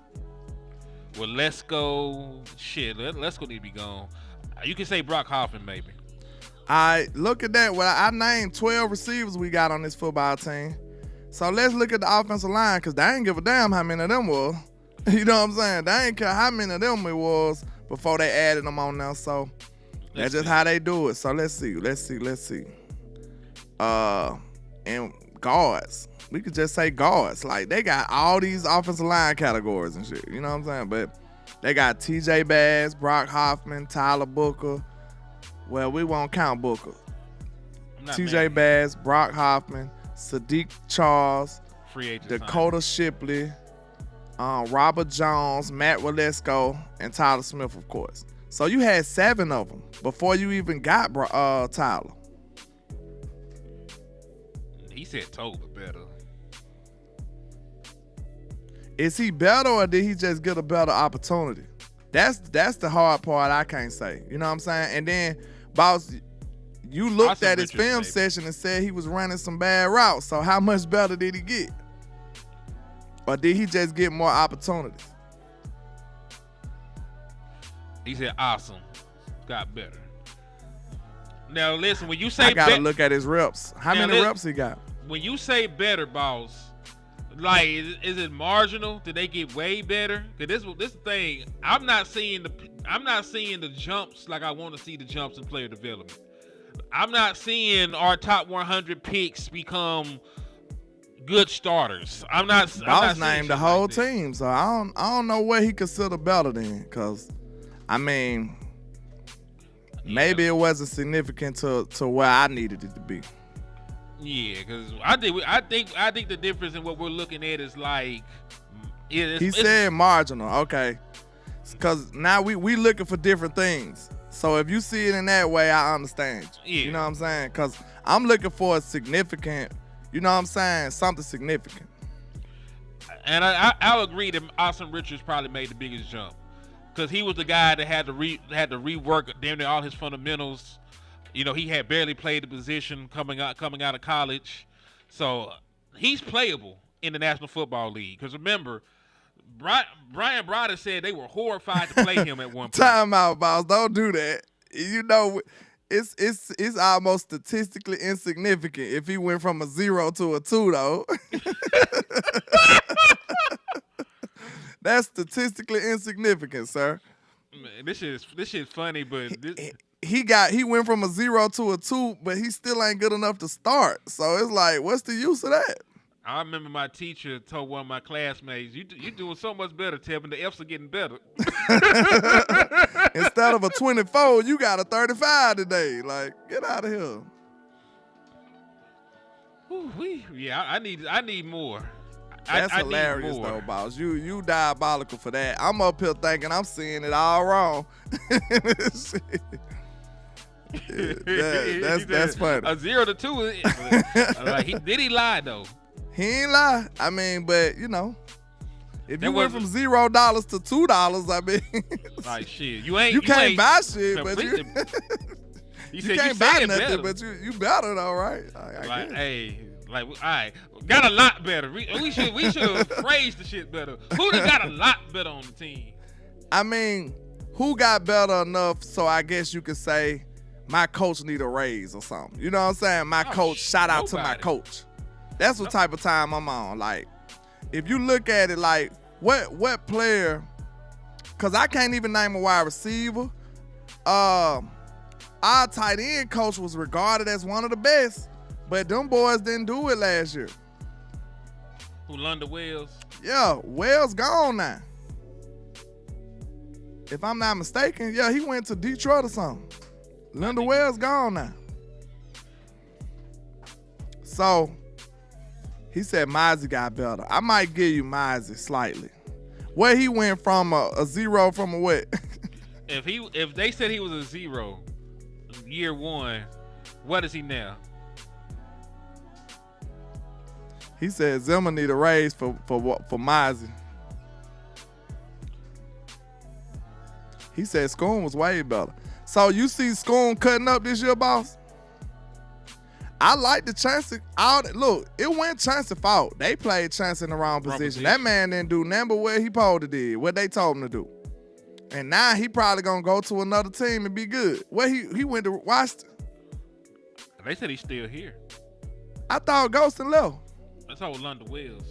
Well, let's go. Shit, let's go need to be gone. You can say Brock Hoffman, maybe. Look at that. Well, I named 12 receivers we got on this football team. So let's look at the offensive line, because they ain't give a damn how many of them was. You know what I'm saying? They ain't care how many of them it was before they added them on now. So that's just how they do it. So let's see. And guards. We could just say guards. Like, they got all these offensive line categories and shit. You know what I'm saying? But they got T.J. Bass, Brock Hoffman, Tyler Booker. Well, we won't count Booker. T.J. Bass, Brock Hoffman, Sadiq Charles, free agent Dakota Shipley, Robert Jones, Matt Walesko, and Tyler Smith, of course. So you had 7 of them before you even got Tyler. He said Toba better. Is he better, or did he just get a better opportunity? That's the hard part I can't say. You know what I'm saying? And then, boss, you looked at his film session and said he was running some bad routes. So how much better did he get? Or did he just get more opportunities? He said awesome. Got better. Now, listen, when you say I got to look at his reps. How many reps he got? When you say better, boss, like, is it marginal? Did they get way better? Because this thing, I'm not seeing the jumps like I want to see the jumps in player development. I'm not seeing our top 100 picks become good starters. I'm not named the whole team, so I don't know where he consider better than. Because, I mean, maybe it wasn't significant to where I needed it to be. Yeah, because I think the difference in what we're looking at is like, he said marginal. Okay, because now we looking for different things. So if you see it in that way, I understand you. You know what I'm saying? Because I'm looking for a significant. You know what I'm saying? Something significant. And I'll agree that Austin Richards probably made the biggest jump, because he was the guy that had to rework damn near all his fundamentals. He had barely played the position coming out of college, so he's playable in the National Football League. Because remember, Brian Broder said they were horrified to play him at one point. Time out, boss. Don't do that. It's almost statistically insignificant if he went from a 0 to a 2, though. That's statistically insignificant, sir. Man, this shit's funny, but he went from a 0 to a 2, but he still ain't good enough to start. So it's like, what's the use of that? I remember my teacher told one of my classmates, "You doing so much better, Tevin. The F's are getting better." Instead of a 24, you got a 35 today. Like, get out of here. Yeah, I need more. That's hilarious, though, boss. You diabolical for that. I'm up here thinking I'm seeing it all wrong. That's funny. A 0 to 2. Did he lie though? He ain't lie. I mean, but if you went from $0 to $2, I mean, like shit, you can't buy shit, but you can't buy nothing, better. but you better though, right? All right, got a lot better. We should have phrased the shit better. Who done got a lot better on the team? I mean, who got better enough so I guess you could say my coach need a raise or something. You know what I'm saying? My coach, shout out to my coach. That's what type of time I'm on. Like, if you look at it like, what player, because I can't even name a wide receiver. Our tight end coach was regarded as one of the best, but them boys didn't do it last year. Who, London Wells? Yeah, Wells gone now. If I'm not mistaken, yeah, he went to Detroit or something. London Wells gone now. So, he said Mozzie got better. I might give you Mozzie slightly. Where he went from a 0 from a what? If they said he was a 0 year 1, what is he now? He said Zimmer need a raise for Mozzie. He said Schoon was way better. So you see Schoon cutting up this year, boss? I like the Chancellor. Look, it went Chancellor fault. They played Chancellor in the wrong position. That man didn't do nothing but what he supposed to do, what they told him to do. And now he probably gonna go to another team and be good. Where he went to Washington. They said he's still here. I thought Ghostin left. That's how London Wells.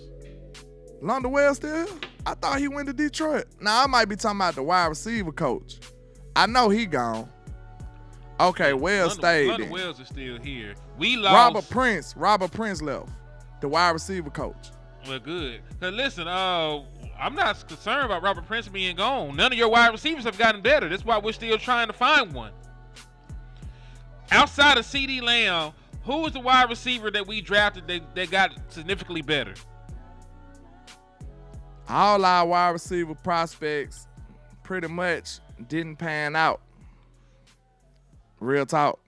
London Wells still? I thought he went to Detroit. Now I might be talking about the wide receiver coach. I know he gone. Okay, Wells stayed. London Wells is still here. We lost. Robert Prince left. The wide receiver coach. Well, good. Cause listen, I'm not concerned about Robert Prince being gone. None of your wide receivers have gotten better. That's why we're still trying to find one. Outside of CeeDee Lamb, who was the wide receiver that we drafted that got significantly better? All our wide receiver prospects pretty much didn't pan out. Real talk.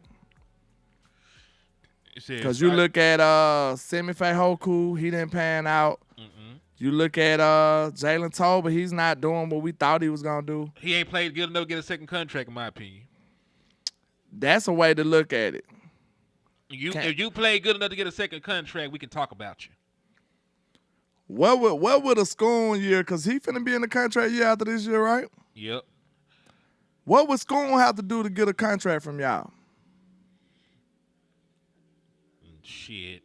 Because you look at Semife Hoku, he didn't pan out. Mm-mm. You look at Jalen Tolbert, he's not doing what we thought he was going to do. He ain't played good enough to get a second contract, in my opinion. That's a way to look at it. If you play good enough to get a second contract, we can talk about you. What would a Schoon year, because he finna be in the contract year after this year, right? Yep. What would Schoon have to do to get a contract from y'all? Shit.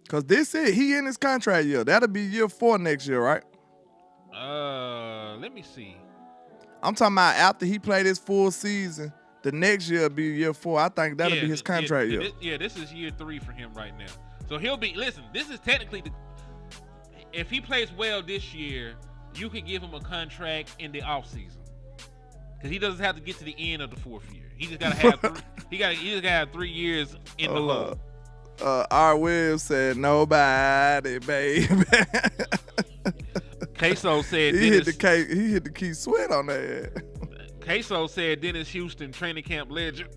Because he in his contract year. That'll be year 4 next year, right? Let me see. I'm talking about after he played his full season, the next year will be year 4. I think that'll be his contract year. This is year 3 for him right now. So he'll be, listen, this is technically, if he plays well this year, you can give him a contract in the offseason. Because he doesn't have to get to the end of the 4th year. He just got to have he just got to have 3 years in the hole. R. Williams said, nobody, baby. Queso said he hit the key sweat on that. Queso said Dennis Houston, training camp legend.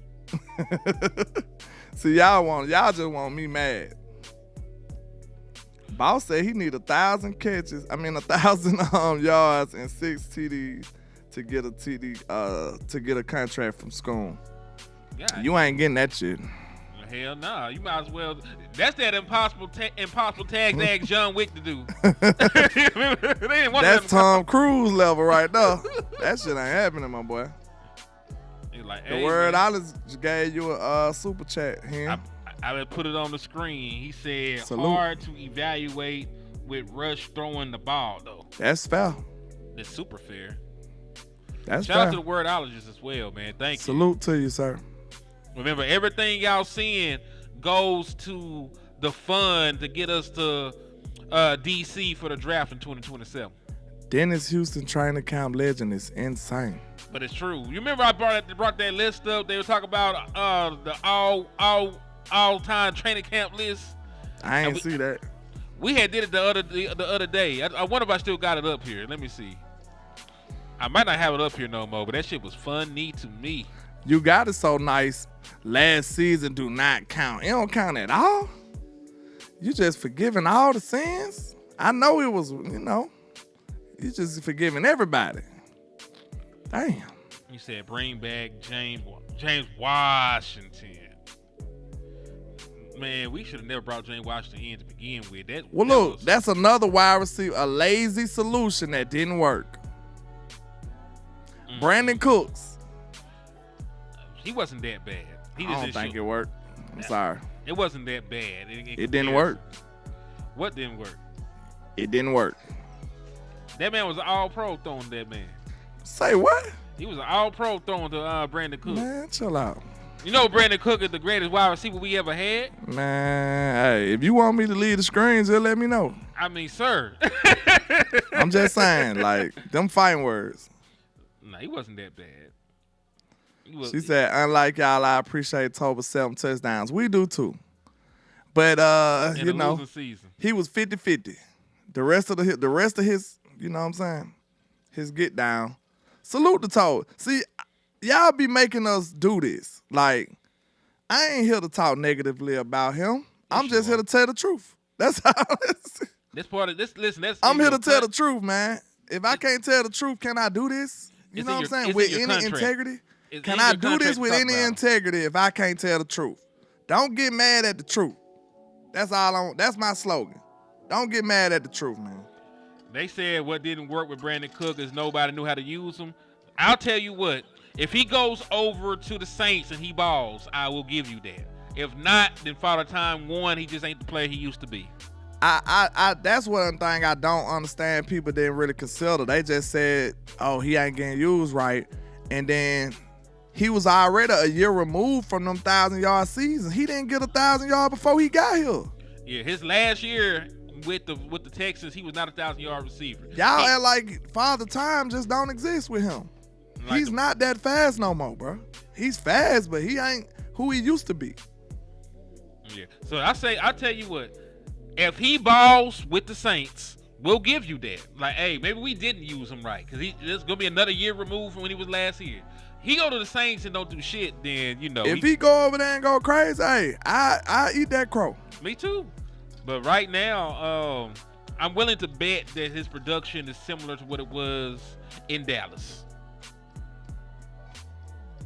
See, y'all just want me mad. Boss said he need 1,000 catches. 1,000 yards and 6 TDs to get a contract from Schoon. God. You ain't getting that shit. Hell nah. You might as well. That's that impossible tag to ask John Wick to do. They didn't want That's Tom Cruise level right there. That shit ain't happening, my boy. Like, The hey, word man, Alice gave you a super chat here. I would put it on the screen. He said, Salute. hard to evaluate with Rush throwing the ball, though. That's fair. That's super fair. That's Shout fair. out to the wordologist as well, man. Thank you. Salute to you, sir. Remember, everything y'all seeing goes to the fund to get us to DC for the draft in 2027. Dennis Houston training camp legend is insane. But it's true. You remember I brought that list up? They were talking about the all-time training camp list. I ain't see that. We had did it the other day. I wonder if I still got it up here. Let me see. I might not have it up here no more, but that shit was funny to me. You got it so nice. Last season do not count. It don't count at all. You just forgiving all the sins. I know it was, you just forgiving everybody. Damn. You said bring back James Washington. Man, we should have never brought James Washington in to begin with. That's another wide receiver, a lazy solution that didn't work. Brandon Cooks. He wasn't that bad. I don't think it worked. I'm sorry. It wasn't that bad. It didn't work. What didn't work? It didn't work. That man was an all-pro throwing that man. Say what? He was an all-pro throwing to Brandon Cook. Man, chill out. You know Brandon Cook is the greatest wide receiver we ever had? Man, hey, if you want me to lead the screens, just let me know. I mean, sir. I'm just saying, like, them fighting words. Nah, he wasn't that bad. She said, unlike y'all, I appreciate Toba 7 touchdowns. We do too. But season. He was 50-50. The rest of his, you know what I'm saying? His get down. Salute to Toba. See, y'all be making us do this. Like, I ain't here to talk negatively about him. I'm just here to tell the truth. That's all. This part of this. Listen, I'm here to tell the truth, man. If I can't tell the truth, can I do this? You know what I'm saying? With any integrity. Can I do this with any integrity if I can't tell the truth? Don't get mad at the truth. That's my slogan. Don't get mad at the truth, man. They said what didn't work with Brandon Cook is nobody knew how to use him. I'll tell you what. If he goes over to the Saints and he balls, I will give you that. If not, then Father Time 1, he just ain't the player he used to be. I that's one thing I don't understand. People didn't really consider. They just said, oh, he ain't getting used right. And then he was already a year removed from them 1,000-yard seasons. He didn't get 1,000 yards before he got here. Yeah, his last year with the Texans, he was not a 1,000-yard receiver. Y'all act like Father Time just don't exist with him. Like he's not that fast no more, bro. He's fast, but he ain't who he used to be. Yeah. So I tell you what, if he balls with the Saints, we'll give you that. Like, hey, maybe we didn't use him right because there's gonna be another year removed from when he was last year. He go to the Saints and don't do shit, then If he go over there and go crazy, hey, I eat that crow. Me too. But right now, I'm willing to bet that his production is similar to what it was in Dallas.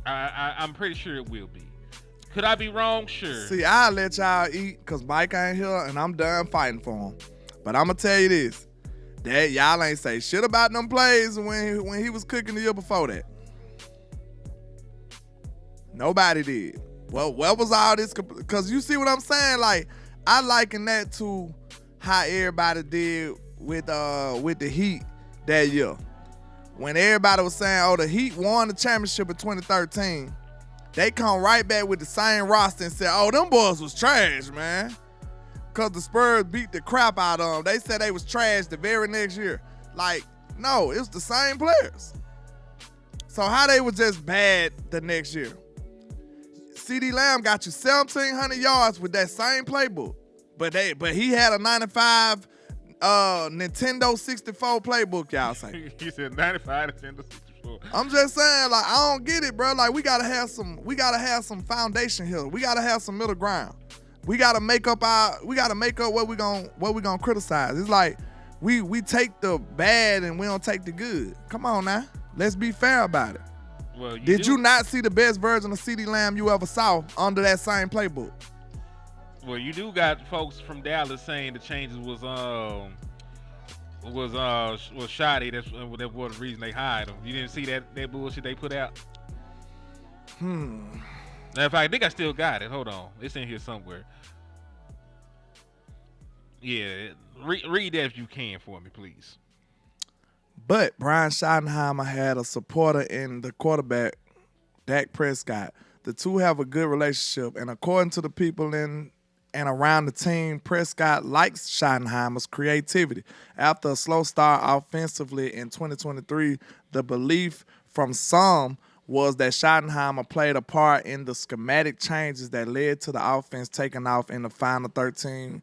I'm pretty sure it will be. Could I be wrong? Sure. See, I'll let y'all eat because Mike ain't here and I'm done fighting for him. But I'm going to tell you this. That y'all ain't say shit about them plays when he was cooking the year before that. Nobody did. Well, what was all this? Because you see what I'm saying? Like, I liken that to how everybody did with the Heat that year. When everybody was saying, oh, the Heat won the championship in 2013, they come right back with the same roster and said, oh, them boys was trash, man. Because the Spurs beat the crap out of them. They said they was trash the very next year. Like, no, it was the same players. So how they was just bad the next year? CeeDee Lamb got you 1,700 yards with that same playbook. But he had a 95 Nintendo 64 playbook, y'all say. He said 95 Nintendo 64. I'm just saying, like, I don't get it, bro. Like, we gotta have some foundation here. We gotta have some middle ground. We gotta make up what we gonna criticize. It's like we take the bad and we don't take the good. Come on now. Let's be fair about it. Well, Did you not see the best version of CeeDee Lamb you ever saw under that same playbook? Well, you do got folks from Dallas saying the changes was shoddy. That was the reason they hired him. You didn't see that bullshit they put out? Matter of fact, I think I still got it. Hold on, it's in here somewhere. Yeah, read that if you can for me, please. But Brian Schottenheimer had a supporter in the quarterback, Dak Prescott. The two have a good relationship, and according to the people in and around the team, Prescott likes Schottenheimer's creativity. After a slow start offensively in 2023, the belief from some was that Schottenheimer played a part in the schematic changes that led to the offense taking off in the final 13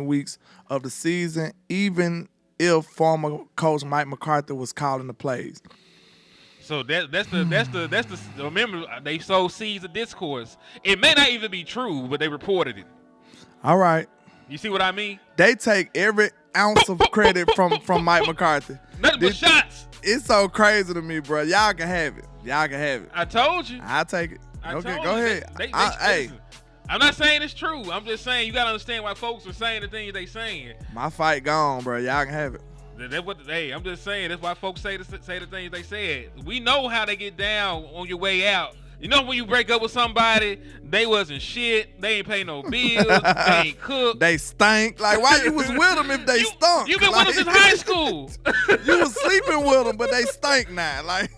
weeks of the season, even if former coach Mike McCarthy was calling the plays. So that's the remember, they sowed seeds of discourse. It may not even be true, but they reported it. All right. You see what I mean? They take every ounce of credit from Mike McCarthy. Nothing but shots. It's so crazy to me, bro. Y'all can have it. I told you. I'll take it. Okay, go ahead. Hey, I'm not saying it's true. I'm just saying you got to understand why folks are saying the things they saying. My fight gone, bro. Y'all can have it. I'm just saying that's why folks say the things they said. We know how they get down on your way out. You know when you break up with somebody, they wasn't shit. They ain't pay no bills. They ain't cook. They stank. Like, why you was with them if they stunk? You been with them since high school. You was sleeping with them, but they stank now. Like,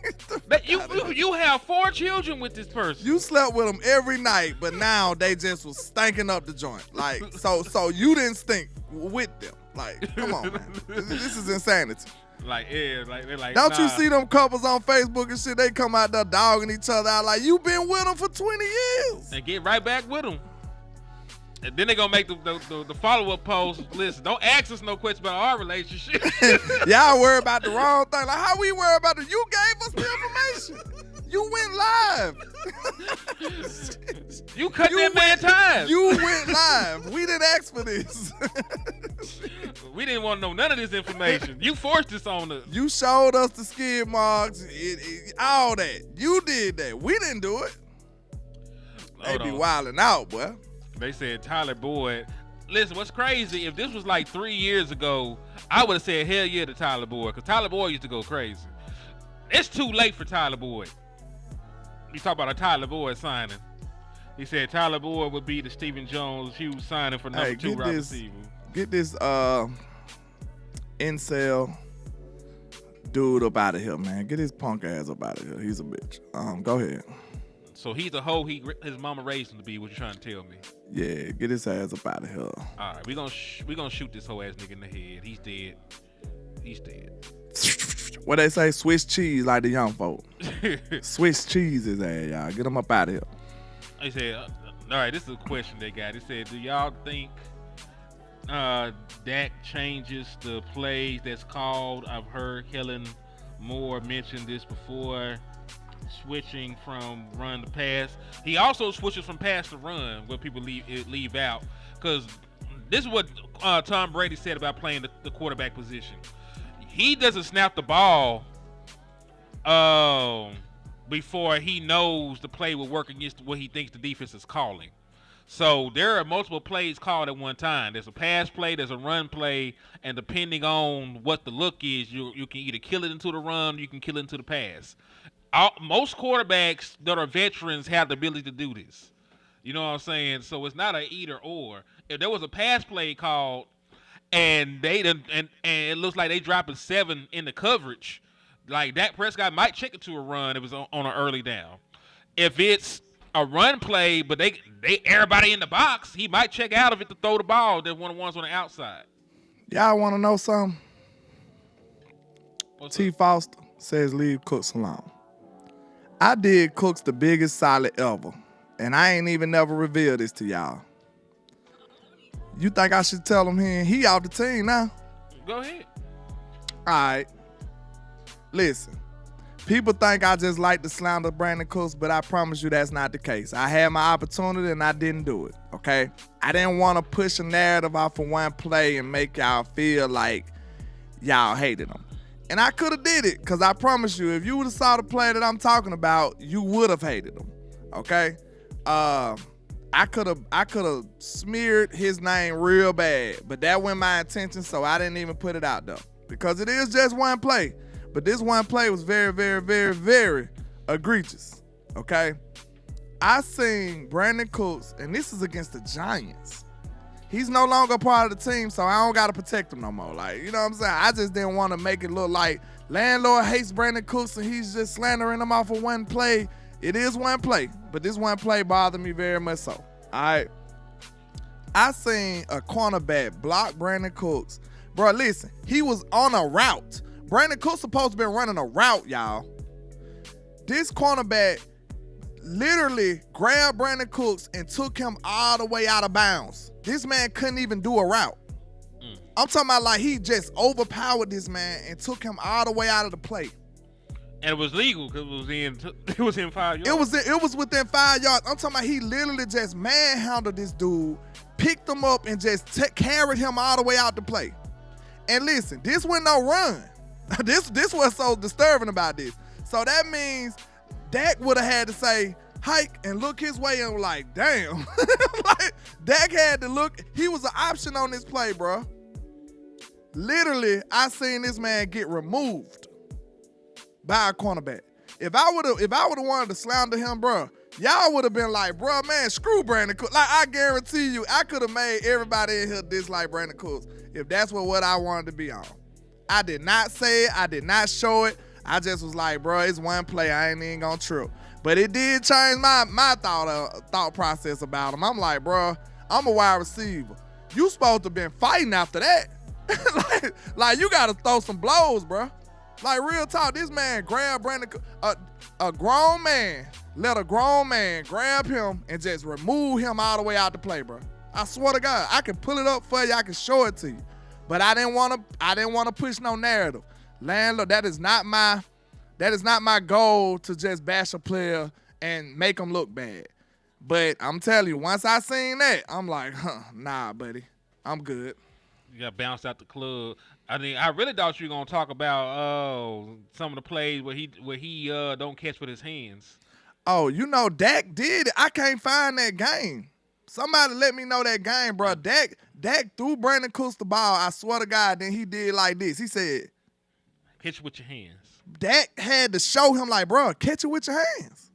you have 4 children with this person. You slept with them every night, but now they just was stinking up the joint. Like, so you didn't stink with them. Like, come on, man. This is insanity. Like, yeah, like they're like. Don't you see them couples on Facebook and shit? They come out there dogging each other out like you been with them for 20 years. And get right back with them. And then they gonna make the follow-up post. Listen, don't ask us no questions about our relationship. Y'all worry about the wrong thing. Like, how we worry about it? You gave us the information. You went live. You cut that man time. You went live. We didn't ask for this. We didn't want to know none of this information. You forced this on us. You showed us the skid marks, all that. You did that. We didn't do it. They be wilding out, boy. They said Tyler Boyd. Listen, what's crazy, if this was like 3 years ago, I would have said hell yeah to Tyler Boyd, because Tyler Boyd used to go crazy. It's too late for Tyler Boyd. You talk about a Tyler Boyd signing. He said Tyler Boyd would be the Stephen Jones Hughes signing for number 2 wide receiver. Get this incel dude up out of here, man. Get his punk ass up out of here. He's a bitch. Go ahead. So he's a hoe his mama raised him to be, what you trying to tell me? Yeah, get his ass up out of here. All right, we gonna shoot this hoe ass nigga in the head. He's dead. He's dead. What they say, Swiss cheese like the young folk. Swiss cheese his ass, y'all. Get him up out of here. They said, all right, this is a question they got. They said, do y'all think Dak changes the plays that's called? I've heard Kellen Moore mention this before, switching from run to pass. He also switches from pass to run, where people leave out. Because this is what Tom Brady said about playing the quarterback position. He doesn't snap the ball before he knows the play will work against what he thinks the defense is calling. So there are multiple plays called at one time. There's a pass play, there's a run play, and depending on what the look is, you can either kill it into the run, or you can kill it into the pass. Most quarterbacks that are veterans have the ability to do this. You know what I'm saying? So it's not an either or. If there was a pass play called and it looks like they dropping 7 in the coverage, like Dak Prescott might check it to a run if it's on an early down. If it's a run play, but they everybody in the box, he might check out of it to throw the ball. They're one of the ones on the outside. Y'all want to know something? T. Foster says leave Cooks alone. I did Cooks the biggest solid ever, and I ain't even never revealed this to y'all. You think I should tell him he out the team now? Go ahead. All right. Listen, people think I just like to slander Brandon Cooks, but I promise you that's not the case. I had my opportunity and I didn't do it, okay? I didn't want to push a narrative off of one play and make y'all feel like y'all hated him. And I could have did it, because I promise you, if you would have saw the play that I'm talking about, you would have hated him. Okay? I could have smeared his name real bad, but that wasn't my intention, so I didn't even put it out though. Because it is just one play. But this one play was very, very, very, very egregious. Okay? I seen Brandon Cooks, and this is against the Giants. He's no longer part of the team, so I don't got to protect him no more. Like, you know what I'm saying? I just didn't want to make it look like LandLord hates Brandon Cooks and he's just slandering him off of one play. It is one play, but this one play bothered me very much so. All right. I seen a cornerback block Brandon Cooks. Bro, listen, he was on a route. Brandon Cooks supposed to be running a route, y'all. This cornerback literally grabbed Brandon Cooks and took him all the way out of bounds. This man couldn't even do a route. I'm talking about like he just overpowered this man and took him all the way out of the play. And it was legal because it was in 5 yards. It was within 5 yards. I'm talking about he literally just manhandled this dude, picked him up, and just carried him all the way out the play. And listen, this wasn't no run. This was so disturbing about this. So that means Dak would have had to say, hike and look his way and like, damn. Like, Dak had to look. He was an option on this play, bro. Literally, I seen this man get removed by a cornerback. If I would have wanted to slander him, bro, y'all would have been like, bro, man, screw Brandon Cooks. Like, I guarantee you, I could have made everybody in here dislike Brandon Cooks if that's what I wanted to be on. I did not say it. I did not show it. I just was like, bro, it's one play. I ain't even gonna trip. But it did change my thought process about him. I'm like, bro, I'm a wide receiver. You supposed to been fighting after that. like you gotta throw some blows, bro. Like, real talk, this man grabbed Brandon, a grown man, let a grown man grab him and just remove him all the way out the play, bro. I swear to God, I can pull it up for you. I can show it to you. But I didn't want to push no narrative. LandLord, that is not my goal to just bash a player and make him look bad. But I'm telling you, once I seen that, I'm like, nah, buddy, I'm good. You got bounced out the club. I mean, I really thought you were gonna talk about some of the plays where he don't catch with his hands. Oh, you know, Dak did it. I can't find that game. Somebody let me know that game, bro. Dak threw Brandon Cooks the ball. I swear to God, then he did like this. He said, catch it with your hands. Dak had to show him, like, bro, catch it with your hands.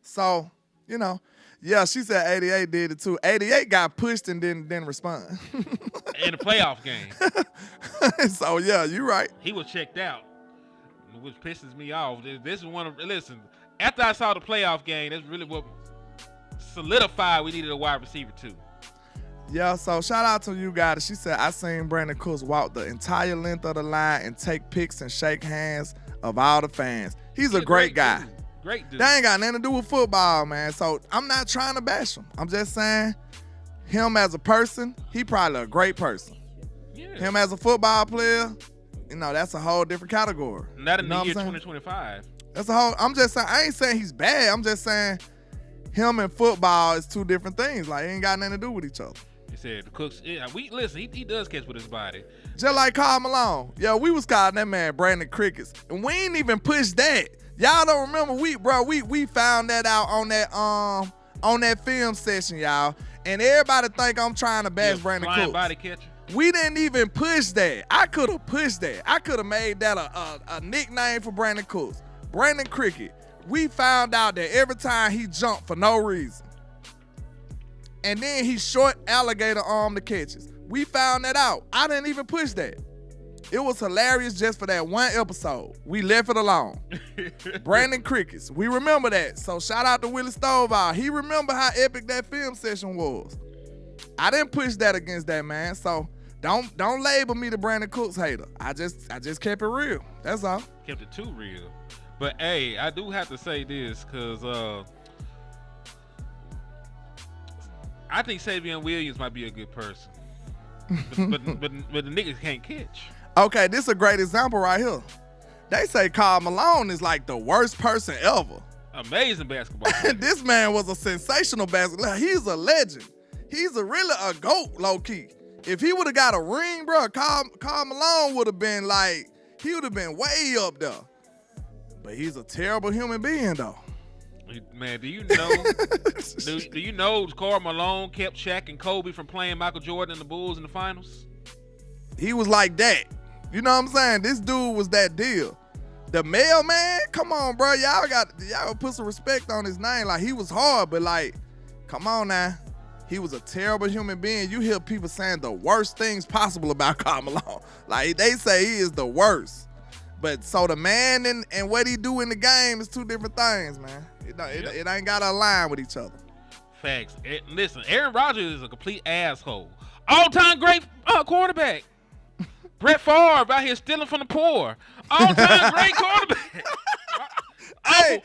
So, you know, yeah, she said 88 did it too. 88 got pushed and didn't respond. In the playoff game. So, yeah, you're right. He was checked out, which pisses me off. This is listen, after I saw the playoff game, that's really what solidified we needed a wide receiver too. Yeah, so shout out to you guys. She said, I seen Brandon Cooks walk the entire length of the line and take pics and shake hands of all the fans. He's a great guy. Dude. Great dude. That ain't got nothing to do with football, man. So I'm not trying to bash him. I'm just saying, him as a person, he probably a great person. Yeah. Him as a football player, you know, that's a whole different category. Not in the year 2025. That's a whole, I'm just saying, I ain't saying he's bad. I'm just saying him and football is two different things. Like, it ain't got nothing to do with each other. He said the Cooks. Yeah, he does catch with his body. Just like Karl Malone. Yeah, we was calling that man Brandon Crickets, and we ain't even pushed that. Y'all don't remember we found that out on that film session, y'all. And everybody think I'm trying to bash Brandon Cooks. Body catcher. We didn't even push that. I could have pushed that. I could have made that a nickname for Brandon Cooks. Brandon Cricket. We found out that every time he jumped for no reason, and then he short alligator arm the catches. We found that out. I didn't even push that. It was hilarious just for that one episode. We left it alone. Brandon Crickets. We remember that. So shout out to Willie Stovall. He remember how epic that film session was. I didn't push that against that man. So don't label me the Brandon Cooks hater. I just kept it real. That's all. Kept it too real. But hey, I do have to say this because I think Savion Williams might be a good person. but the niggas can't catch. Okay, this is a great example right here. They say Karl Malone is like the worst person ever. Amazing basketball player. This man was a sensational basketball. He's a legend. He's really a GOAT, low-key. If he would have got a ring, bro, Karl Malone would have been like, he would have been way up there. But he's a terrible human being, though. Man, do you know Karl Malone kept Shaq and Kobe from playing Michael Jordan and the Bulls in the finals? He was like that. You know what I'm saying? This dude was that deal. The mailman, come on, bro. Y'all put some respect on his name. Like, he was hard, but like, come on now. He was a terrible human being. You hear people saying the worst things possible about Karl Malone. Like, they say he is the worst. But so the man and what he do in the game is two different things, man. It ain't got to align with each other. Facts. Listen, Aaron Rodgers is a complete asshole. All-time great quarterback. Brett Favre out here stealing from the poor. All-time great quarterback.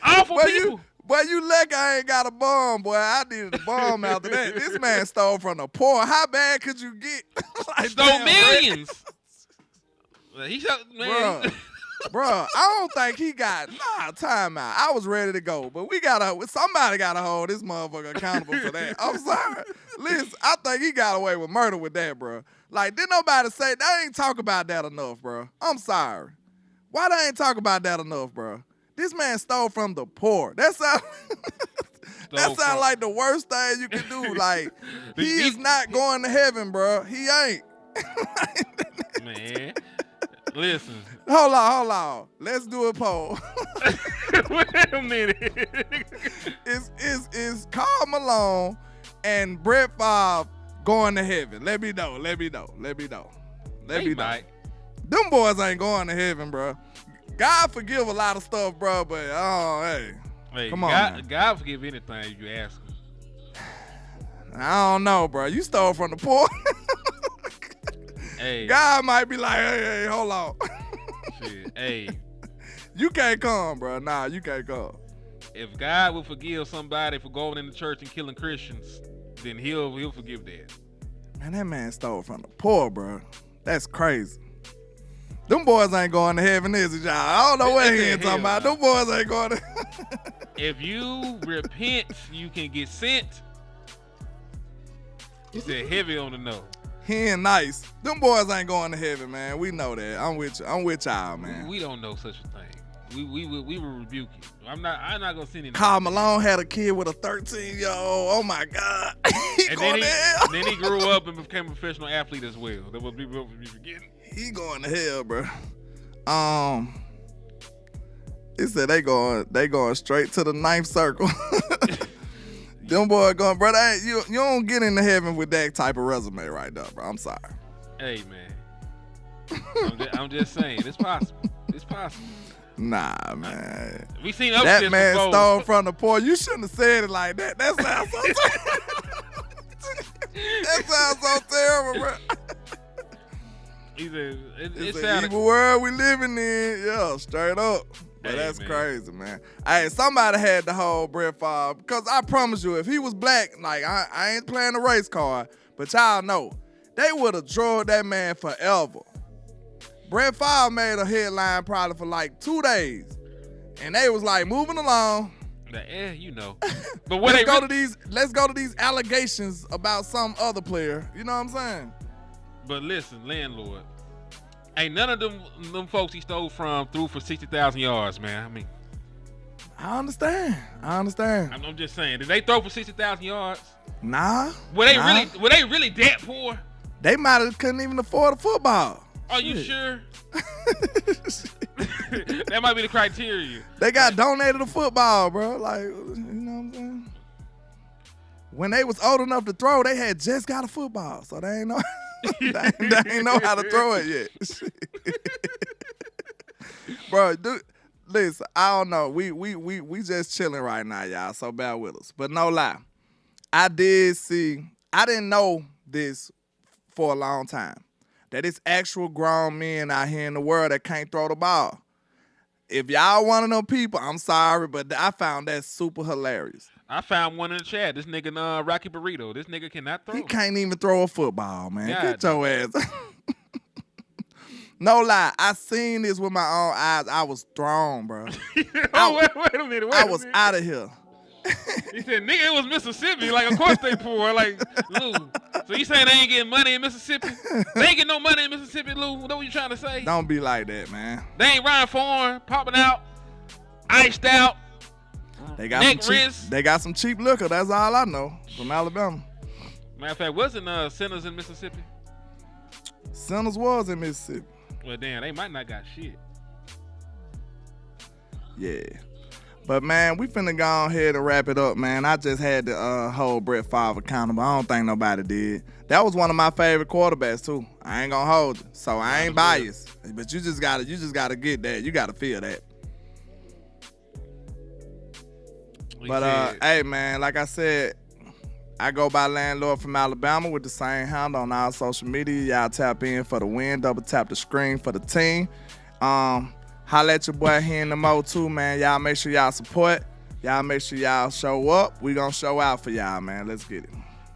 Awful people. You lucky I ain't got a bomb, boy. I needed a bomb after that. This man stole from the poor. How bad could you get? Like, stole millions. He shot, man. Bro, I don't think he got time out. I was ready to go, but somebody gotta hold this motherfucker accountable for that. I'm sorry. Listen, I think he got away with murder with that, bro. Like, didn't nobody say they ain't talk about that enough, bro? I'm sorry. Why they ain't talk about that enough, bro? This man stole from the poor. That sound like the worst thing you can do. Like, he is not going to heaven, bro. He ain't. Man. Listen. Hold on. Let's do a poll. Wait a minute. Is Karl Malone and Brett Favre going to heaven? Let me know. Them boys ain't going to heaven, bro. God forgive a lot of stuff, bro, but hey, come on. God forgive anything if you ask him. I don't know, bro. You stole from the poor. Hey. God might be like, hey, hold on. Shit, hey. You can't come, bro. Nah, you can't come. If God will forgive somebody for going in the church and killing Christians, then he'll forgive that. Man, that man stole from the poor, bro. That's crazy. Them boys ain't going to heaven, is it, y'all? I don't know what he ain't talking about. Them boys ain't going to. If you repent, you can get sent. He said heavy on the nose. He ain't nice. Them boys ain't going to heaven, man. We know that. I'm with y'all, man. We don't know such a thing. We will rebuke you. I'm not gonna send him. Karl Malone had a kid with a 13-year-old. Oh my God. Then he grew up and became a professional athlete as well. That was people be forgetting. He going to hell, bro. He said they going straight to the ninth circle. Them boys going, bro. You don't get into heaven with that type of resume right there, bro. I'm sorry. Hey, man. I'm just saying, it's possible. It's possible. Nah, man. We seen that man before. Stole from the poor. You shouldn't have said it like that. That sounds so that sounds so terrible, bro. He said, it's an evil world we living in. Yeah, straight up. But hey, that's man. Crazy, man. Hey, somebody had to hold Brett Favre, because I promise you, if he was black, like, I ain't playing the race card, but y'all know, they would have drugged that man forever. Brett Favre made a headline probably for like 2 days, and they was like, moving along. Yeah, you know. But when let's go to these allegations about some other player. You know what I'm saying? But listen, LandLord. Ain't none of them folks he stole from threw for 60,000 yards, man. I mean, I understand. I'm just saying. Did they throw for 60,000 yards? Nah. Were they really that poor? They couldn't even afford a football. Are you sure? That might be the criteria. They got donated a football, bro. Like, you know what I'm saying? When they was old enough to throw, they had just got a football, so they ain't know. they ain't know how to throw it yet. Bro, dude, listen, I don't know. We just chilling right now, y'all, so bear with us. But no lie, I didn't know this for a long time, that it's actual grown men out here in the world that can't throw the ball. If y'all one of them people, I'm sorry, but I found that super hilarious. I found one in the chat. This nigga, Rocky Burrito. This nigga cannot throw. He can't even throw a football, man. Get your ass. No lie. I seen this with my own eyes. I was thrown, bro. Wait a minute. I was out of here. He said, nigga, it was Mississippi. Like, of course they poor. Like, Lou. So you saying they ain't getting money in Mississippi? They ain't getting no money in Mississippi, Lou? What you trying to say? Don't be like that, man. They ain't riding foreign, popping out, iced out, They got neck some cheap, wrist. They got some cheap liquor. That's all I know from Alabama. Matter of fact, wasn't Sinners in Mississippi? Sinners was in Mississippi. Well, damn, they might not got shit. Yeah. But, man, we finna go ahead and wrap it up, man. I just had to hold Brett Favre accountable. I don't think nobody did. That was one of my favorite quarterbacks, too. I ain't gonna hold you. So I ain't biased. But you just gotta get that. You gotta feel that. But, hey, man, like I said, I go by LandLord from Alabama with the same handle on all social media. Y'all tap in for the win. Double tap the screen for the team. Holla at your boy here in the Mo too, man. Y'all make sure y'all support. Y'all make sure y'all show up. We gonna show out for y'all, man. Let's get it.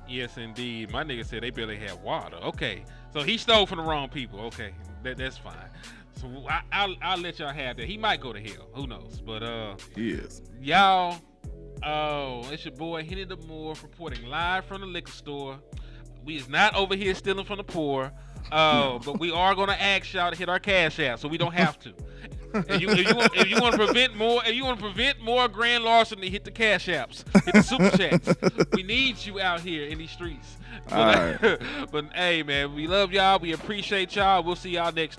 Yes, indeed. My nigga said they barely had water. Okay, so he stole from the wrong people. Okay, that's fine. So I'll let y'all have that. He might go to hell. Who knows? But He is. y'all. Oh, it's your boy Henny the Moore reporting live from the liquor store. We is not over here stealing from the poor. But we are gonna ask y'all to hit our cash app, so we don't have to. If you want to prevent more grand larceny, hit the cash apps, hit the super chats. We need you out here in these streets. But, All right. But hey, man, we love y'all. We appreciate y'all. We'll see y'all next time.